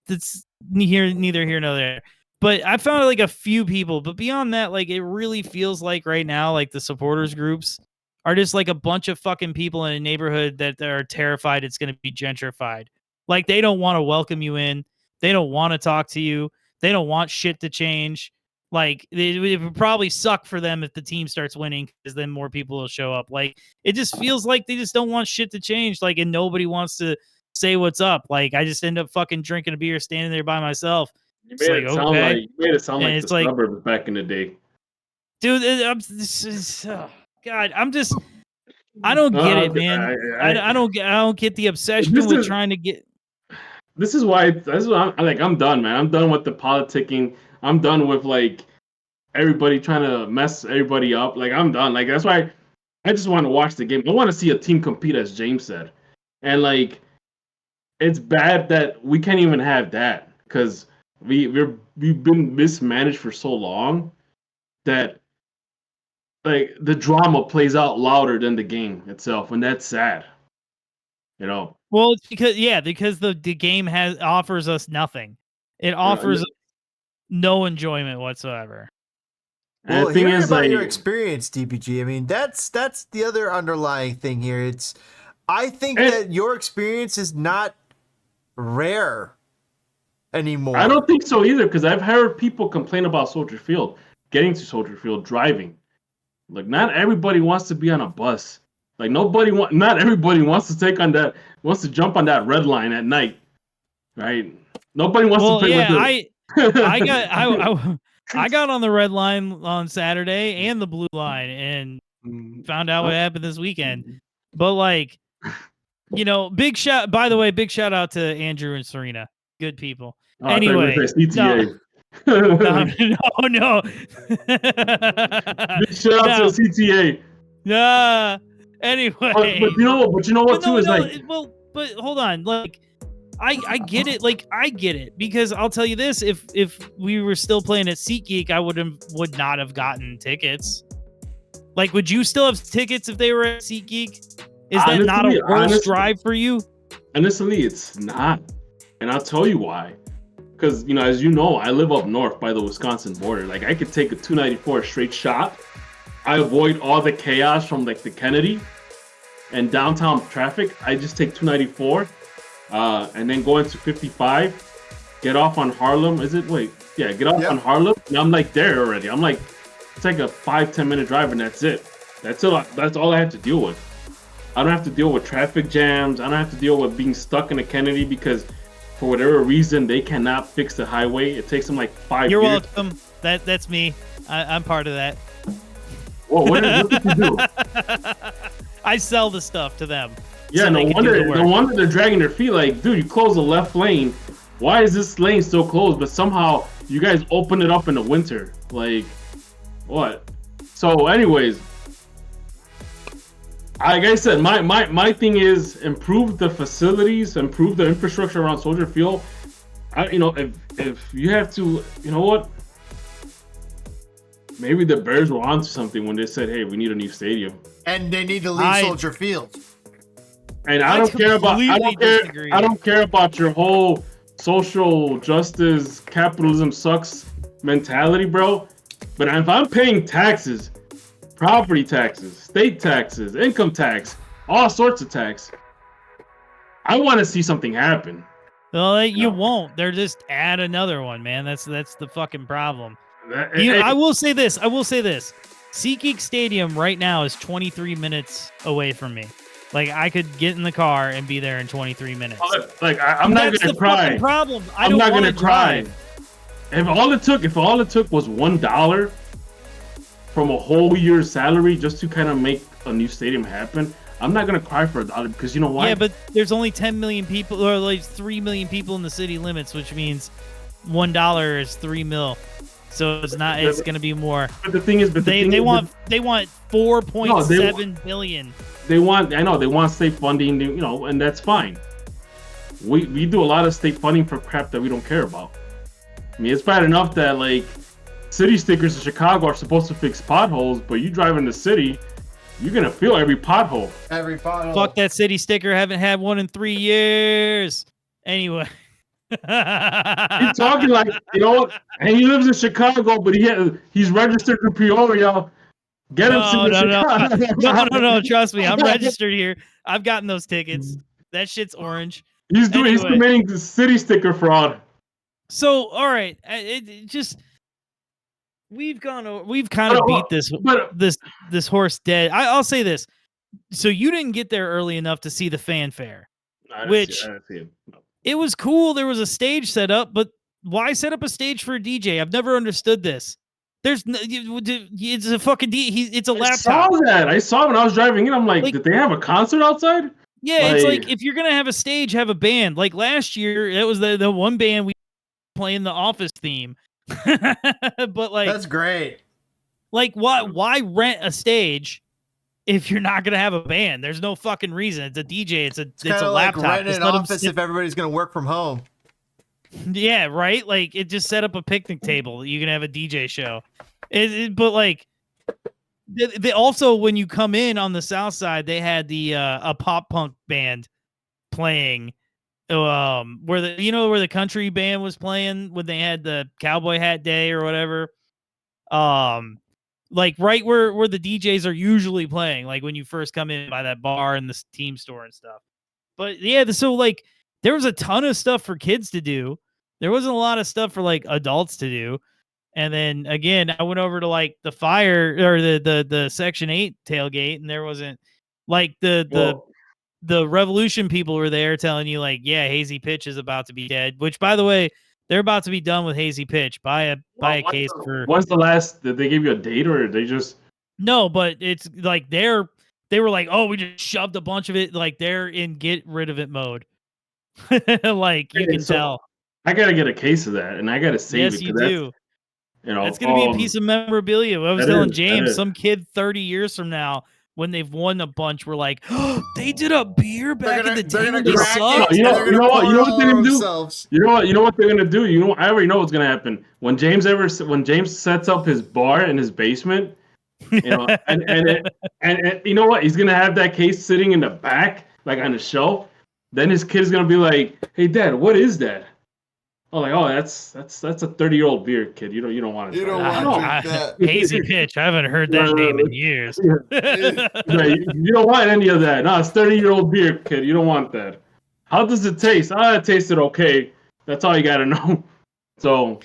A: it's neither here nor there. But I found like a few people, but beyond that, like, it really feels like right now, like, the supporters groups are just like a bunch of fucking people in a neighborhood that are terrified it's going to be gentrified. Like, they don't want to welcome you in. They don't want to talk to you. They don't want shit to change. Like, it would probably suck for them if the team starts winning, because then more people will show up. Like, it just feels like they just don't want shit to change. Like, and nobody wants to say what's up. Like, I just end up fucking drinking a beer, standing there by myself.
C: You made it sound like the suburbs back in the day.
A: Dude, God, I don't get it, man. I don't get the obsession with trying to get.
C: This is why I'm done, man. I'm done with the politicking. I'm done with like everybody trying to mess everybody up. Like, I'm done. Like, that's why I just want to watch the game. I want to see a team compete, as Jaymes said. And like, it's bad that we can't even have that, because we've been mismanaged for so long that like the drama plays out louder than the game itself, and that's sad.
A: Well, it's because the game offers us nothing. It offers us no enjoyment whatsoever.
B: Well, hearing about your experience, DPG, I mean, that's the other underlying thing here. I think that your experience is not rare anymore.
C: I don't think so either, because I've heard people complain about Soldier Field, getting to Soldier Field, driving. Like, not everybody wants to be on a bus. Like, not everybody wants to jump on that red line at night, right? Nobody wants to play with it.
A: I got on the red line on Saturday and the blue line and found out what happened this weekend. But like, big shout out to Andrew and Sarena. Good people. Anyway,
C: CTA.
A: No.
C: Big shout out to CTA.
A: Anyway,
C: but you know what too is like.
A: Well, but hold on, like, I get it. Like, I get it, because I'll tell you this: if we were still playing at SeatGeek, I would not have gotten tickets. Like, would you still have tickets if they were at SeatGeek? Is that not a worse drive for you?
C: Honestly, it's not, and I'll tell you why. Because as you know, I live up north by the Wisconsin border. Like, I could take a 294 straight shot. I avoid all the chaos from like the Kennedy and downtown traffic. I just take 294, and then go into 55, get off on Harlem. Get off on Harlem, and I'm like there already. I'm like, it's like a 5-10 minute drive, and that's it. That's all I have to deal with. I don't have to deal with traffic jams. I don't have to deal with being stuck in a Kennedy because for whatever reason they cannot fix the highway. It takes them like 5 years.
A: You're welcome. That's me. I'm part of that.
C: What did you do?
A: I sell the stuff to them.
C: Yeah,
A: so
C: no wonder they're dragging their feet. Like, dude, you closed the left lane. Why is this lane still closed? But somehow you guys open it up in the winter. Like, what? So, anyways, like I said, my thing is improve the facilities, improve the infrastructure around Soldier Field. If you have to, you know what? Maybe the Bears were onto something when they said, "Hey, we need a new stadium."
B: And they need to leave Soldier Field.
C: And I don't care about your whole social justice, capitalism sucks mentality, bro. But if I'm paying taxes, property taxes, state taxes, income tax, all sorts of tax, I want to see something happen.
A: Well, you won't. They're just add another one, man. That's the fucking problem. I will say this. SeatGeek Stadium right now is 23 minutes away from me. Like, I could get in the car and be there in 23 minutes.
C: Like, I'm not gonna cry.
A: Problem.
C: I'm not gonna cry. If all it took was $1 from a whole year's salary just to kind of make a new stadium happen, I'm not gonna cry for $1 because you know why?
A: Yeah, but there's only 10 million people, or like 3 million people in the city limits, which means $1 is 3 mil. So it's not. It's going to be more.
C: But the thing is,
A: they want 4.7 billion.
C: They want state funding, and that's fine. We do a lot of state funding for crap that we don't care about. I mean, it's bad enough that like city stickers in Chicago are supposed to fix potholes, but you drive in the city, you're gonna feel every pothole.
B: Every pothole.
A: Fuck that city sticker. Haven't had one in 3 years. Anyway.
C: He's talking like, and he lives in Chicago, but he's registered in Peoria. Get him to
A: No. Trust me, I'm registered here. I've gotten those tickets. That shit's orange.
C: He's committing the city sticker fraud.
A: So, all right, we've kind of beat this horse dead. I'll say this. So you didn't get there early enough to see the fanfare,
C: I didn't see it. No.
A: It was cool. There was a stage set up, but why set up a stage for a DJ? I've never understood this. It's a fucking it's a laptop.
C: I saw when I was driving in. I'm like, did they have a concert outside?
A: Yeah, it's like if you're gonna have a stage, have a band. Like last year, that was the one band we playing the Office theme. But like,
B: that's great.
A: Like, why rent a stage if you're not gonna have a band? There's no fucking reason. It's a DJ. It's a laptop.
B: Like renting an office if everybody's gonna work from home.
A: Yeah, right. Like, it just set up a picnic table. You can have a DJ show. But like, they also, when you come in on the south side, they had a pop punk band playing. Where the country band was playing when they had the cowboy hat day or whatever. Like right where the DJs are usually playing, like when you first come in by that bar and the team store and stuff. But yeah, so like there was a ton of stuff for kids to do. There wasn't a lot of stuff for like adults to do. And then again, I went over to like the fire or the Section 8 tailgate, and there wasn't like the Revolution people were there telling you like, yeah, Hazy Pitch is about to be dead. Which, by the way, they're about to be done with Hazy Pitch. Buy a case for.
C: When's the last? Did they give you a date, or did they just?
A: No, but it's like they were like, oh, we just shoved a bunch of it. Like they're in get rid of it mode. Like you can tell.
C: I gotta get a case of that, and I gotta save it.
A: Yes, you do. It's gonna be a piece of memorabilia. I was telling James, some kid 30 years from now, when they've won a bunch, we're like, oh, they did a beer back in the day when they sucked.
C: You know what they're gonna do? You know what they're gonna do? I already know what's gonna happen. When James sets up his bar in his basement, and you know what? He's gonna have that case sitting in the back, like on the shelf. Then his kid's gonna be like, "Hey, Dad, what is that?" Oh, like, that's a 30-year-old beer, kid. You don't want to.
B: You don't want to drink that.
A: Hazy Pitch. I haven't heard that name in years.
C: You don't want any of that. No, it's 30-year-old beer, kid. You don't want that. How does it taste? It tasted okay. That's all you got to know. So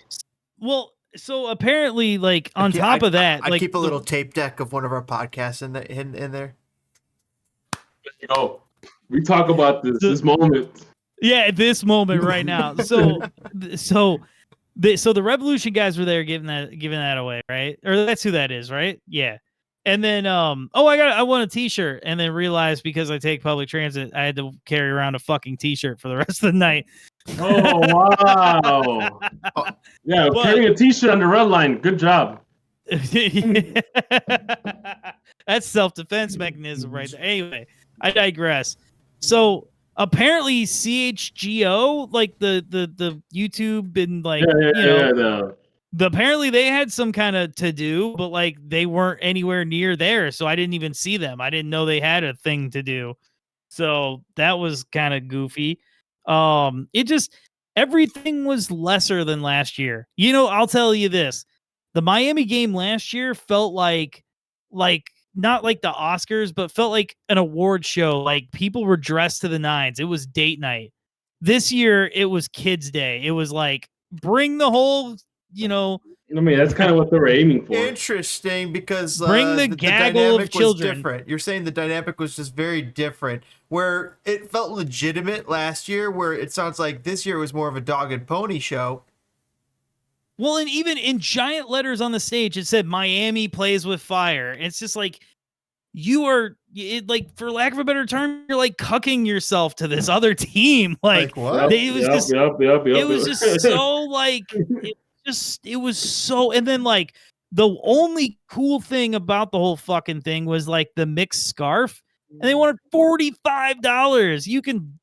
A: apparently, like on top of that,
B: I
A: like
B: keep a little tape deck of one of our podcasts in there.
C: We talk about this moment.
A: Yeah, this moment right now. So the Revolution guys were there giving that away, right? Or that's who that is, right? Yeah. And then, I want a T-shirt, and then realized because I take public transit, I had to carry around a fucking T-shirt for the rest of the night.
C: Oh wow! Yeah, carrying a T-shirt on the red line. Good job.
A: That's self-defense mechanism right there. Anyway, I digress. So apparently, CHGO, like the YouTube and like apparently they had some kind of to do, but like they weren't anywhere near there, so I didn't even see them. I didn't know they had a thing to do, so that was kind of goofy. It just everything was lesser than last year. I'll tell you this: the Miami game last year felt like not like the Oscars, but felt like an award show. Like people were dressed to the nines. It was date night. This year it was kids' day. It was like bring the whole. I
C: mean, that's kind of what they were aiming for.
B: Interesting, because
A: bring the gaggle
B: dynamic
A: of children.
B: was different. You're saying the dynamic was just very different, where it felt legitimate last year, where it sounds like this year was more of a dog and pony show.
A: Well, and even in giant letters on the stage, it said Miami plays with fire. It's just like you are, for lack of a better term, you're like cucking yourself to this other team. Like
B: what?
A: It was just so like. It was so, and then like the only cool thing about the whole fucking thing was like the mixed scarf, and they wanted $45. You can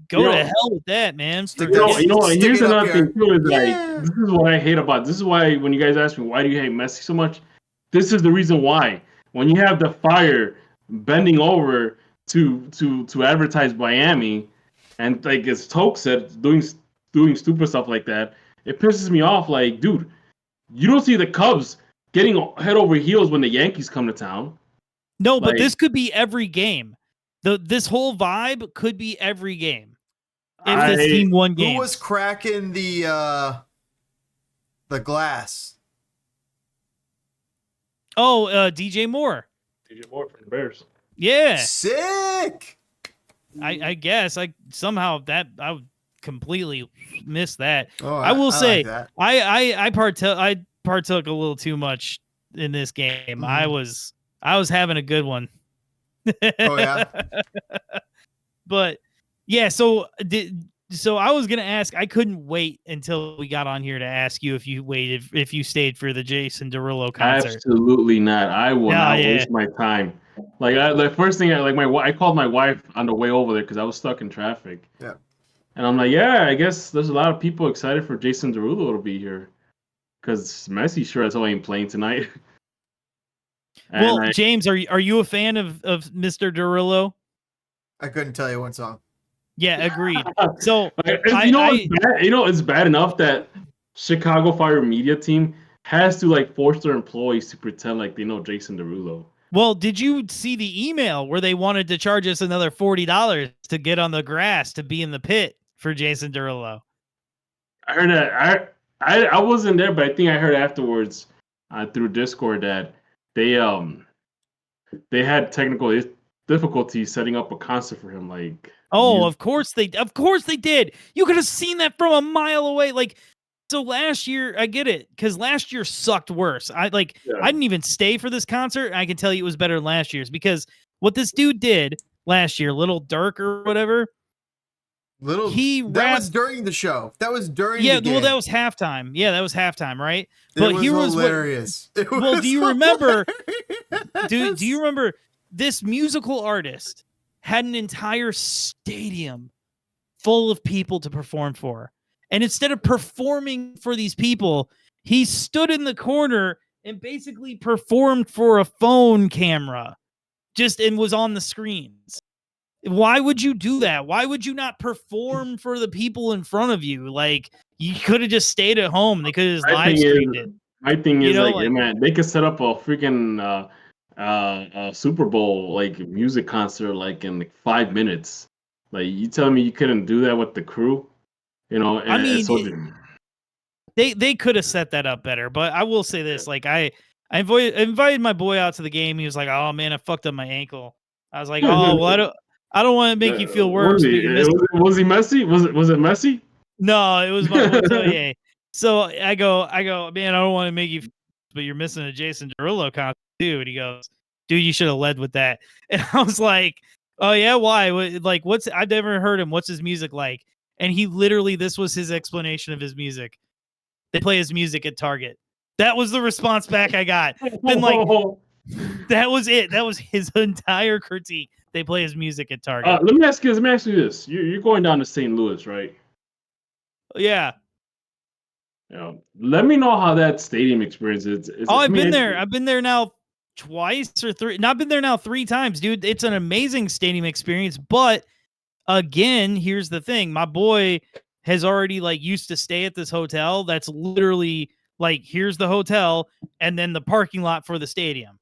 A: go to hell with that, man.
C: Here's another thing too. Is like, this is what I hate about. This is why when you guys ask me why do you hate Messi so much, this is the reason why. When you have the fire bending over to advertise Miami, and like as Toke said, doing stupid stuff like that. It pisses me off. Like, dude, you don't see the Cubs getting head over heels when the Yankees come to town.
A: No, but this could be every game. This whole vibe could be every game if this team won games.
B: Who was cracking the glass?
A: Oh, DJ Moore.
C: DJ Moore from the Bears.
A: Yeah.
B: Sick.
A: I guess I completely missed that.
B: I will
A: say
B: like
A: I partook a little too much in this game. Mm-hmm. I was having a good one.
B: Oh yeah.
A: But yeah, so I was gonna ask. I couldn't wait until we got on here to ask you if you stayed for the Jason Derulo concert.
C: Absolutely not. I will not waste my time. Like the first thing I called my wife on the way over there because I was stuck in traffic.
B: Yeah.
C: And I'm like, yeah, I guess there's a lot of people excited for Jason Derulo to be here. Because Messi sure as hell ain't playing tonight.
A: James, are you a fan of Mr. Derulo?
B: I couldn't tell you one song.
A: Yeah, agreed. So
C: it's bad enough that Chicago Fire media team has to force their employees to pretend like they know Jason Derulo.
A: Well, did you see the email where they wanted to charge us another $40 to get on the grass to be in the pit for Jason Derulo?
C: I heard that. I wasn't there, but I think I heard afterwards through Discord that they had technical difficulties setting up a concert for him.
A: Of course they did. You could have seen that from a mile away. So last year, I get it, because last year sucked worse. I didn't even stay for this concert. I can tell you it was better than last year's, because what this dude did last year, Little Dirk or whatever,
B: that was during the show. That was during the game.
A: Well, that was halftime. Yeah, that was halftime, right?
B: But here was hilarious.
A: Do you remember? Do you remember this musical artist had an entire stadium full of people to perform for? And instead of performing for these people, he stood in the corner and basically performed for a phone camera, and was on the screens. Why would you do that? Why would you not perform for the people in front of you? You could have just stayed at home. They could have just live streamed it.
C: My thing is, man, they could set up a freaking Super Bowl music concert in 5 minutes. You telling me you couldn't do that with the crew?
A: They could have set that up better, but I will say this: I invited my boy out to the game. He was like, "Oh man, I fucked up my ankle." I was like, "Oh, well, I don't want to make you feel worse."
C: Was he messy? Was it messy?
A: No, it was my boy Toney. So I go, man, I don't want to make you, but you're missing a Jason Derulo concert too. And he goes, dude, you should have led with that. And I was like, oh yeah, why? Like, I've never heard him. What's his music like? And he literally, this was his explanation of his music. They play his music at Target. That was the response back I got. Been like, that was it. That was his entire critique. They play his music at Target.
C: Let me ask you this. You're going down to St. Louis, right?
A: Yeah.
C: Let me know how that stadium experience is.
A: I've been there. I've been there now twice or three. Not been there now 3 times, dude. It's an amazing stadium experience. But again, here's the thing. My boy has already used to stay at this hotel. That's literally here's the hotel and then the parking lot for the stadium.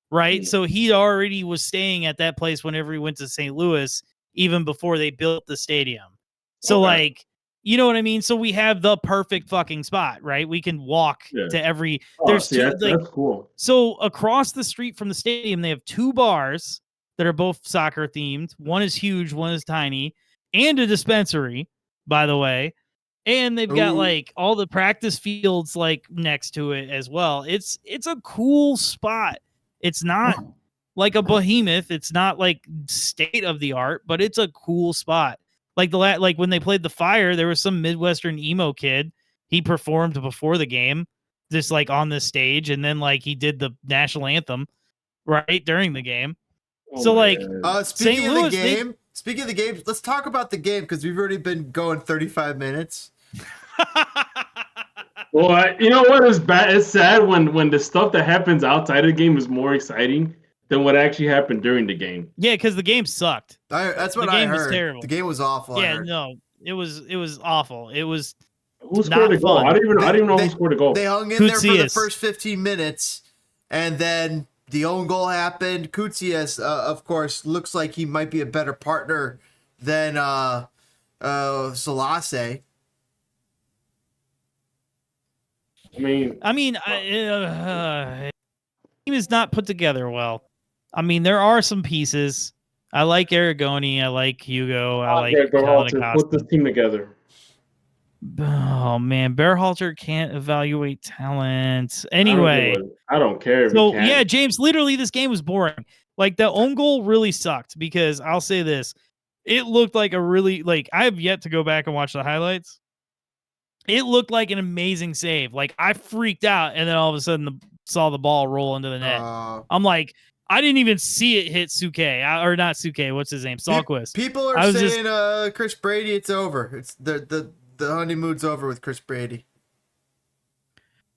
A: Right. So he already was staying at that place whenever he went to St. Louis, even before they built the stadium. So you know what I mean? So we have the perfect fucking spot, right? We can walk to every. There's
C: that's cool.
A: So across the street from the stadium, they have 2 bars that are both soccer themed. One is huge, one is tiny, and a dispensary, by the way. And they've got all the practice fields next to it as well. It's a cool spot. It's not like a behemoth. It's not state of the art, but it's a cool spot. Like when they played the Fire, there was some Midwestern emo kid. He performed before the game, just on this stage, and then he did the national anthem right during the game.
B: Speaking of the game, let's talk about the game because we've already been going 35 minutes.
C: Well, you know what is bad? It's sad when the stuff that happens outside of the game is more exciting than what actually happened during the game.
A: Yeah, because the game sucked.
B: That's what I heard. The game was terrible. The game was awful.
A: Yeah, no, it was awful. It was
C: who scored the goal? I don't even know who scored the goal.
B: They hung in there for the first 15 minutes, and then the own goal happened. Kutsias, of course, looks like he might be a better partner than Selassie.
A: Team is not put together well. I mean, there are some pieces. I like Aragoni. I like Hugo. I like
C: Berhalter. Put this team together.
A: Oh man, Berhalter can't evaluate talent. Anyway,
C: I don't care.
A: So yeah, James. Literally, this game was boring. The own goal really sucked because I'll say this: it looked like a really I have yet to go back and watch the highlights. It looked like an amazing save. I freaked out, and then all of a sudden saw the ball roll into the net. I'm like, I didn't even see it hit Suke or not Suke. What's his name? Salquist.
B: People are saying Chris Brady. It's over. It's the honeymoon's over with Chris Brady.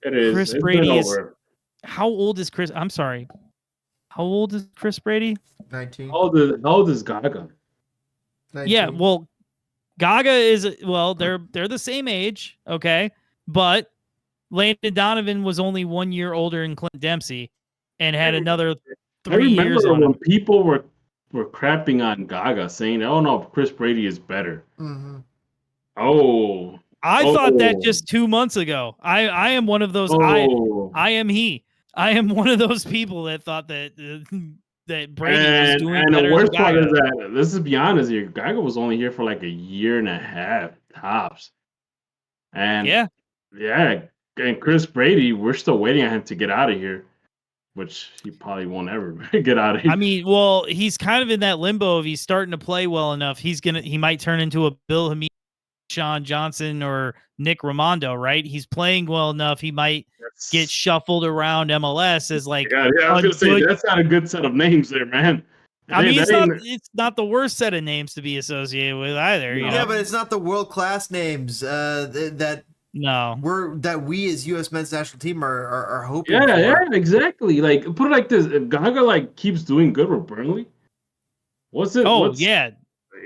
C: It is.
A: Chris Brady is. How old is Chris? I'm sorry. How old is Chris Brady?
B: 19.
C: How old is Gaga?
B: 19.
A: Yeah, well, Gaga is they're the same age, okay, but Landon Donovan was only 1 year older than Clint Dempsey, and had another 3 years on him.
C: When people were crapping on Gaga, saying, "Oh no, Chris Brady is better."
B: Mm-hmm.
A: I thought that just 2 months ago. I am one of those. I am he. I am one of those people that thought that Brady was doing better.
C: And the worst part is that, let's just be honest here, Gaga was only here for a year and a half tops. And and Chris Brady, we're still waiting on him to get out of here, which he probably won't ever get out of here.
A: I mean, well, he's kind of in that limbo. If he's starting to play well enough, he might turn into a Bill Hamid, Sean Johnson, or Nick Raimondo, right? He's playing well enough. He might get shuffled around MLS as I
C: was gonna say that's not a good set of names there, man.
A: I mean, it's not the worst set of names to be associated with either.
B: No.
A: You know?
B: Yeah, but it's not the world class names that we as U.S. men's national team are hoping for.
C: Yeah, exactly. Put it like this: if Gaga keeps doing good with Burnley,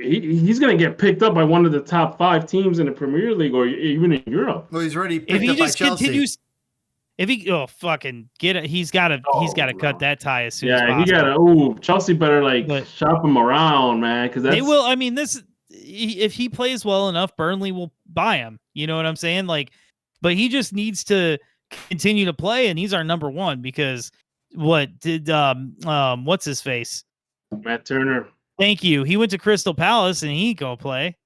C: he's gonna get picked up by one of the top 5 teams in the Premier League or even in Europe.
B: Well, he's already picked up by Chelsea.
A: He's got to cut that tie as soon as possible.
C: He gotta. Chelsea better shop him around, man, because they
A: will. I mean, if he plays well enough, Burnley will buy him. You know what I'm saying? But he just needs to continue to play, and he's our number 1 because what's his face?
C: Matt Turner.
A: Thank you. He went to Crystal Palace and he go play.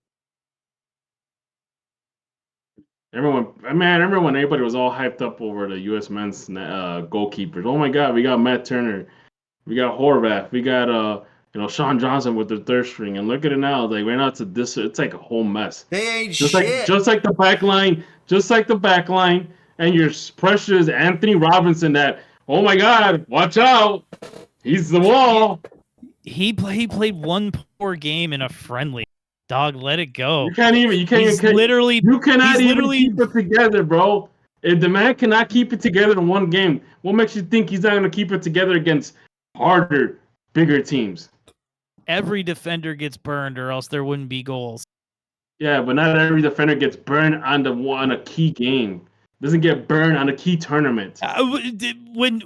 C: I remember when everybody was all hyped up over the U.S. men's goalkeepers. Oh my God, we got Matt Turner. We got Horvath. We got Sean Johnson with the third string. And look at it now. Like right now, it's like a whole mess.
B: They ain't
C: Just
B: shit.
C: like the back line. Just like the back line. And your precious Anthony Robinson. That my God, watch out! He's the wall.
A: He played one poor game in a friendly. Dog, let it go.
C: You cannot even keep it together, bro. If the man cannot keep it together in one game, what makes you think he's not going to keep it together against harder, bigger teams?
A: Every defender gets burned, or else there wouldn't be goals.
C: Yeah, but not every defender gets burned on a key game. Doesn't get burned on a key tournament.
A: When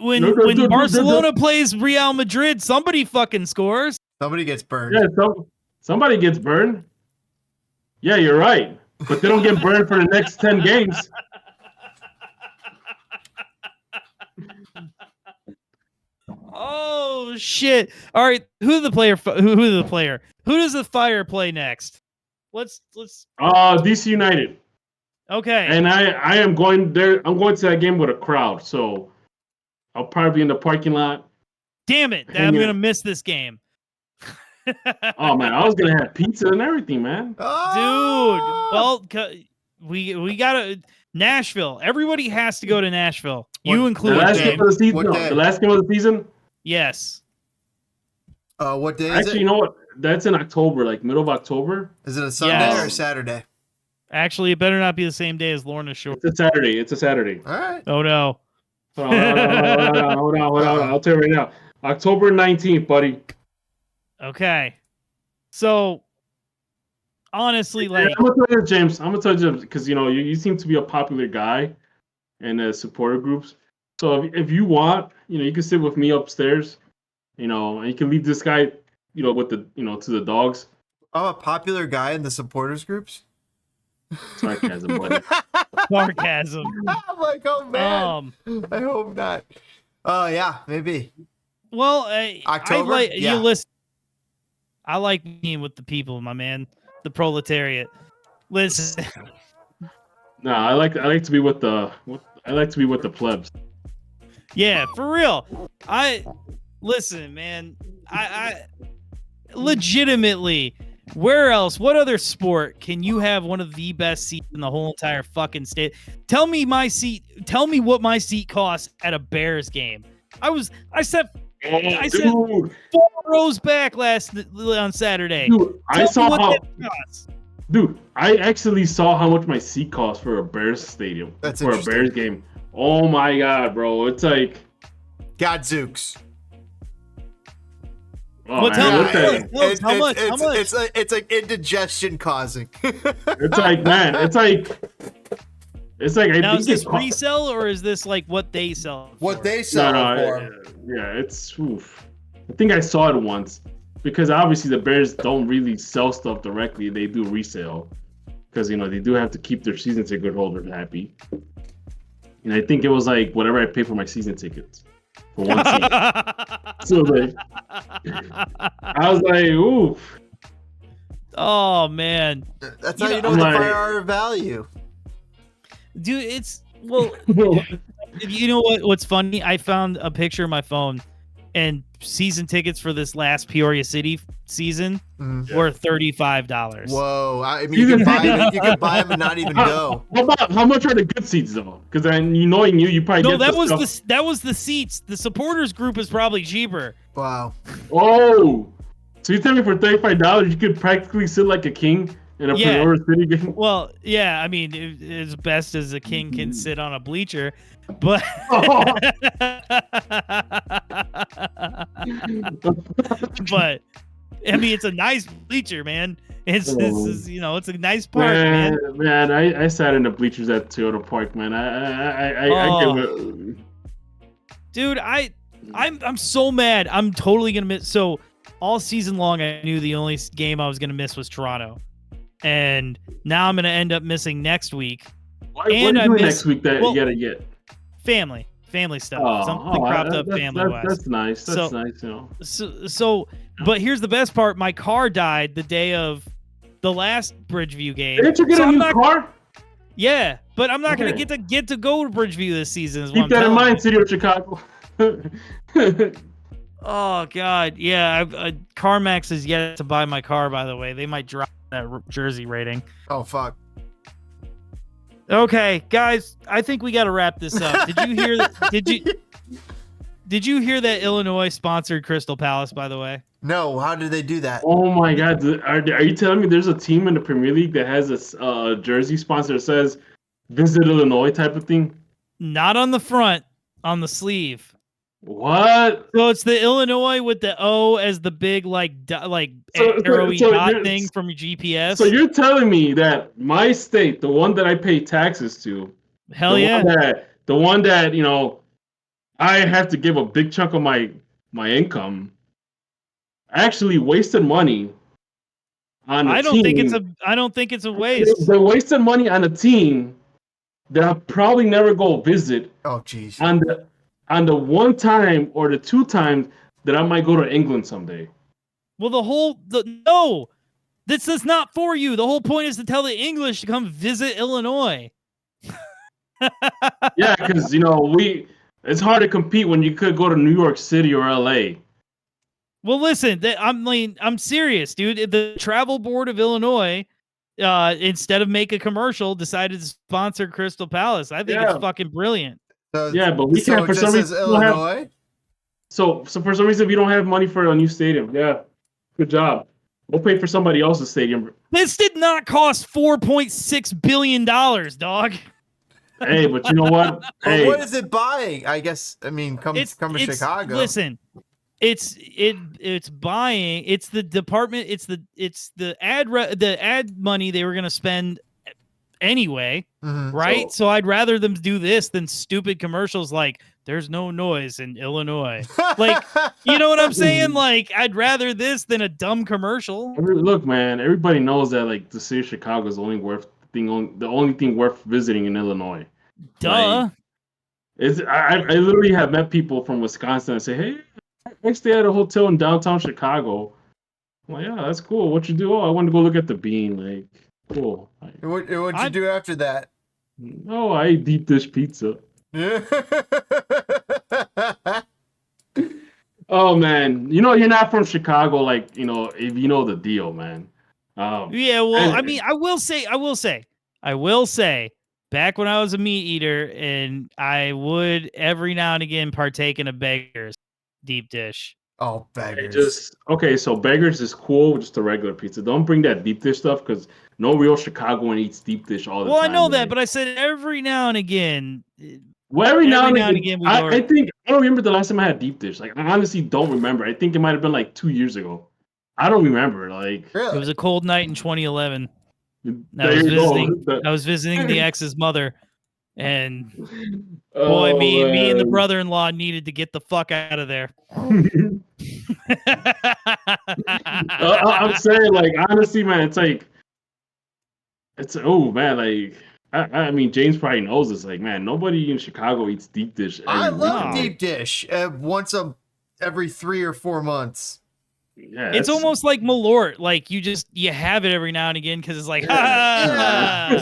A: Barcelona plays Real Madrid, somebody fucking scores.
B: Somebody gets burned.
C: Yeah, somebody gets burned. Yeah, you're right. But they don't get burned for the next 10 games.
A: Oh shit! All right, who's the player? Who does the Fire play next? Let's.
C: DC United.
A: Okay.
C: And I am going there. I'm going to that game with a crowd, so I'll probably be in the parking lot.
A: Damn it! I'm gonna miss this game.
C: Oh man, I was gonna have pizza and everything, man.
A: Dude, well, we gotta Nashville. Everybody has to go to Nashville. You included.
C: The last game of the season. The last game of the season.
A: Yes.
B: What day is it?
C: Actually, you know what? That's in October, like middle of October.
B: Is it a Sunday or a Saturday?
A: Actually, it better not be the same day as Lorna Shore.
C: It's a Saturday.
B: All right.
A: Oh no.
C: Hold on. I'll tell you right now. October 19th, buddy.
A: Okay. So, honestly, like...
C: I'm going to tell you, James. I'm going to tell you, because, you seem to be a popular guy in the supporter groups. So, if you want, you can sit with me upstairs, and you can leave this guy, with the, to the dogs.
B: I'm a popular guy in the supporters groups?
C: Sarcasm, buddy.
A: Sarcasm.
B: I'm like, oh, man. I hope not. Oh, yeah, maybe.
A: Well,
B: October?
A: You listen. I like being with the people, my man. The proletariat. Listen.
C: No, I like to be with the plebs.
A: Yeah, for real. Listen, man. I legitimately, where else? What other sport can you have one of the best seats in the whole entire fucking state? Tell me what my seat costs at a Bears game. I sat 4 rows back on Saturday.
C: Dude, I actually saw how much my seat cost for a Bears stadium.
B: That's
C: for a Bears game. Oh my God, bro. It's like
B: Gadzooks.
C: Oh, well, tell
A: us how much?
B: It's like indigestion causing.
C: It's like, man, it's like
A: now, is this resell or is this like what they sell?
B: What they sell for?
C: Yeah, it's oof. I think I saw it once because obviously the Bears don't really sell stuff directly; they do resale because they do have to keep their season ticket holders happy. And I think it was like whatever I paid for my season tickets for one seat. So like, I was like, oof.
A: Oh man,
B: that's how you know the Fire are value.
A: Dude, it's you know what's funny? I found a picture of my phone and season tickets for this last Peoria City season were $35.
B: Whoa. I mean, you can buy them and not even go.
C: How much are the good seats though? Because knowing you probably
A: that was the seats. The supporters group is probably cheaper.
B: Wow.
C: Oh. So you tell me for $35 you could practically sit like a king in a Peoria City game?
A: Well, yeah, I mean, as best as a king can sit on a bleacher, but but I mean, it's a nice bleacher, man. It's a nice park, man.
C: Man, I sat in the bleachers at Toyota Park, man. I give it.
A: Dude, I'm so mad. I'm totally gonna miss. So all season long, I knew the only game I was gonna miss was Toronto. And now I'm going to end up missing next week.
C: What are you doing next week that you got to get?
A: Family stuff. Something cropped up family-wise.
C: That's nice. That's nice,
A: But here's the best part. My car died the day of the last Bridgeview game.
C: Didn't you get a new car?
A: Yeah, but I'm not going to get to go to Bridgeview this season.
C: Keep that in mind, City of Chicago.
A: Oh God, yeah. CarMax is yet to buy my car. By the way, they might drop that jersey rating.
B: Oh fuck.
A: Okay, guys, I think we got to wrap this up. Did you hear? Did you hear that Illinois sponsored Crystal Palace? By the way,
B: No, how did they do that?
C: Oh my God! Are you telling me there's a team in the Premier League that has a jersey sponsor that says "Visit Illinois" type of thing?
A: not on the front, on the sleeve.
C: What?
A: So it's the Illinois with the O as the big arrowy dot thing from your GPS.
C: So you're telling me that my state, the one that I pay taxes to,
A: Hell yeah,
C: the one that I have to give a big chunk of my income, actually wasted money on a team.
A: I don't think it's a waste.
C: They wasted money on a team that I'll probably never go visit.
B: Oh jeez.
C: On the one time or the two times that I might go to England someday.
A: Well, no, this is not for you. The whole point is to tell the English to come visit Illinois.
C: Yeah, because it's hard to compete when you could go to New York City or LA.
A: Well, listen, I'm serious, dude. The Travel Board of Illinois, instead of make a commercial, decided to sponsor Crystal Palace. I think it's fucking brilliant.
B: So,
C: yeah, but we can't for some reason.
B: Illinois.
C: So for some reason, we don't have money for a new stadium. Yeah, good job. We'll pay for somebody else's stadium.
A: This did not cost $4.6 billion, dog.
C: Hey, but you know what?
B: Well, what is it buying? I guess. I mean, come to Chicago.
A: Listen, it's buying. It's the department. It's the ad money they were gonna spend anyway, right? So I'd rather them do this than stupid commercials like "There's no noise in Illinois." Like, you know what I'm saying? Like, I'd rather this than a dumb commercial.
C: Look, man, everybody knows that like the city of Chicago is the only thing worth visiting in Illinois.
A: Duh.
C: Like, I literally have met people from Wisconsin and say, "Hey, I stay at a hotel in downtown Chicago." I'm like, yeah, that's cool. What you do? Oh, I want to go look at the Bean. Like, cool.
B: What'd you do after that?
C: Oh, I ate deep dish pizza. Oh man, you're not from Chicago, like if you know the deal, man.
A: Yeah, well, I mean, I will say, back when I was a meat eater, and I would every now and again partake in a Beggar's deep dish.
B: Oh, Beggar's.
C: So Beggar's is cool, just a regular pizza. Don't bring that deep dish stuff because no real Chicagoan eats deep dish all the time.
A: Well, I know that, but I said every now and again.
C: Well, every now and again, I think I don't remember the last time I had deep dish. Like, I honestly don't remember. I think it might have been like 2 years ago. I don't remember. Like,
B: really?
A: It was a cold night in 2011. I was visiting the ex's mother, and boy, me and the brother-in-law needed to get the fuck out of there.
C: I'm saying, like, honestly, man, oh man, like, I mean, James probably knows this. Like, man, nobody in Chicago eats deep dish.
B: I love deep dish once every 3 or 4 months.
C: Yeah,
A: it's almost like Malort. Like you have it every now and again because it's like,
B: that's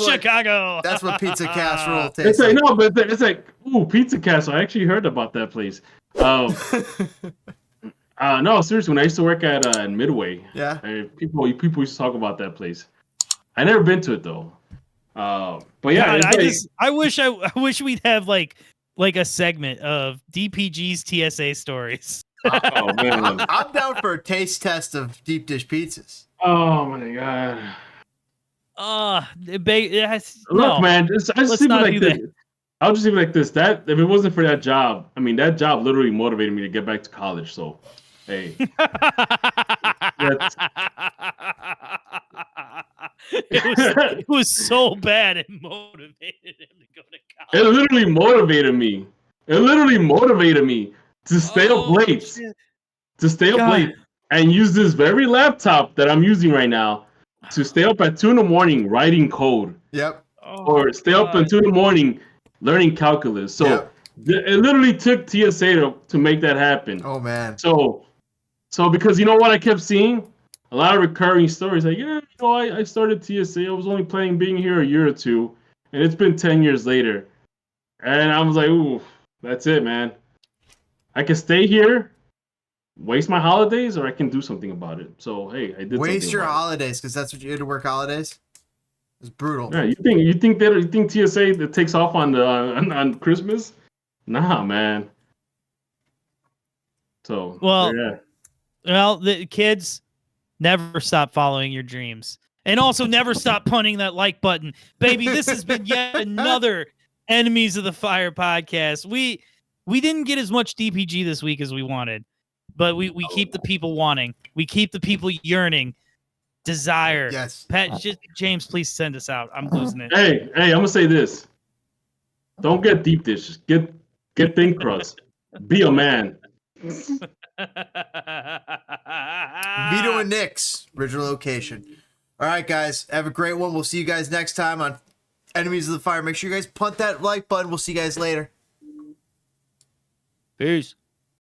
A: Chicago.
B: That's what pizza casserole tastes
C: like. No, but it's like, ooh, pizza casserole. I actually heard about that place. No, seriously, when I used to work at Midway, people used to talk about that place. I never been to it though. But yeah,
A: God, I wish we'd have like a segment of DPG's TSA stories.
C: Oh man,
B: I'm down for a taste test of deep dish pizzas.
C: Oh my god.
A: Look,
C: man, I'll just leave it like this. That if it wasn't for that job, I mean, that job literally motivated me to get back to college. So, hey,
A: it was so bad it motivated him to go to college.
C: It literally motivated me to stay up late. To stay up late and use this very laptop that I'm using right now to stay up at 2 a.m. writing code.
B: Yep.
C: Or stay up at 2 a.m. learning calculus. So it literally took TSA to make that happen.
B: Oh man.
C: So because you know what I kept seeing? A lot of recurring stories like, I started TSA. I was only planning being here a year or two, and it's been 10 years later. And I was like, ooh, that's it, man. I can stay here, waste my holidays, or I can do something about it. So hey, I did
B: Waste
C: something
B: your
C: about
B: holidays because that's what you had to work holidays. It's brutal.
C: it. Yeah, you think TSA that takes off on the on Christmas? Nah, man. So
A: Well,
C: yeah.
A: well, the kids never stop following your dreams, and also never stop punting that like button, baby. This has been yet another Enemies of the Fire podcast. We didn't get as much DPG this week as we wanted, but we keep the people wanting. We keep the people yearning. Desire.
B: Yes.
A: Pat, James, please send us out. I'm losing it.
C: Hey, I'm gonna say this. Don't get deep dishes. Get thin crust. Be a man.
B: Vito and Nick's original location. All right, guys. Have a great one. We'll see you guys next time on Enemies of the Fire. Make sure you guys punt that like button. We'll see you guys later.
A: Peace.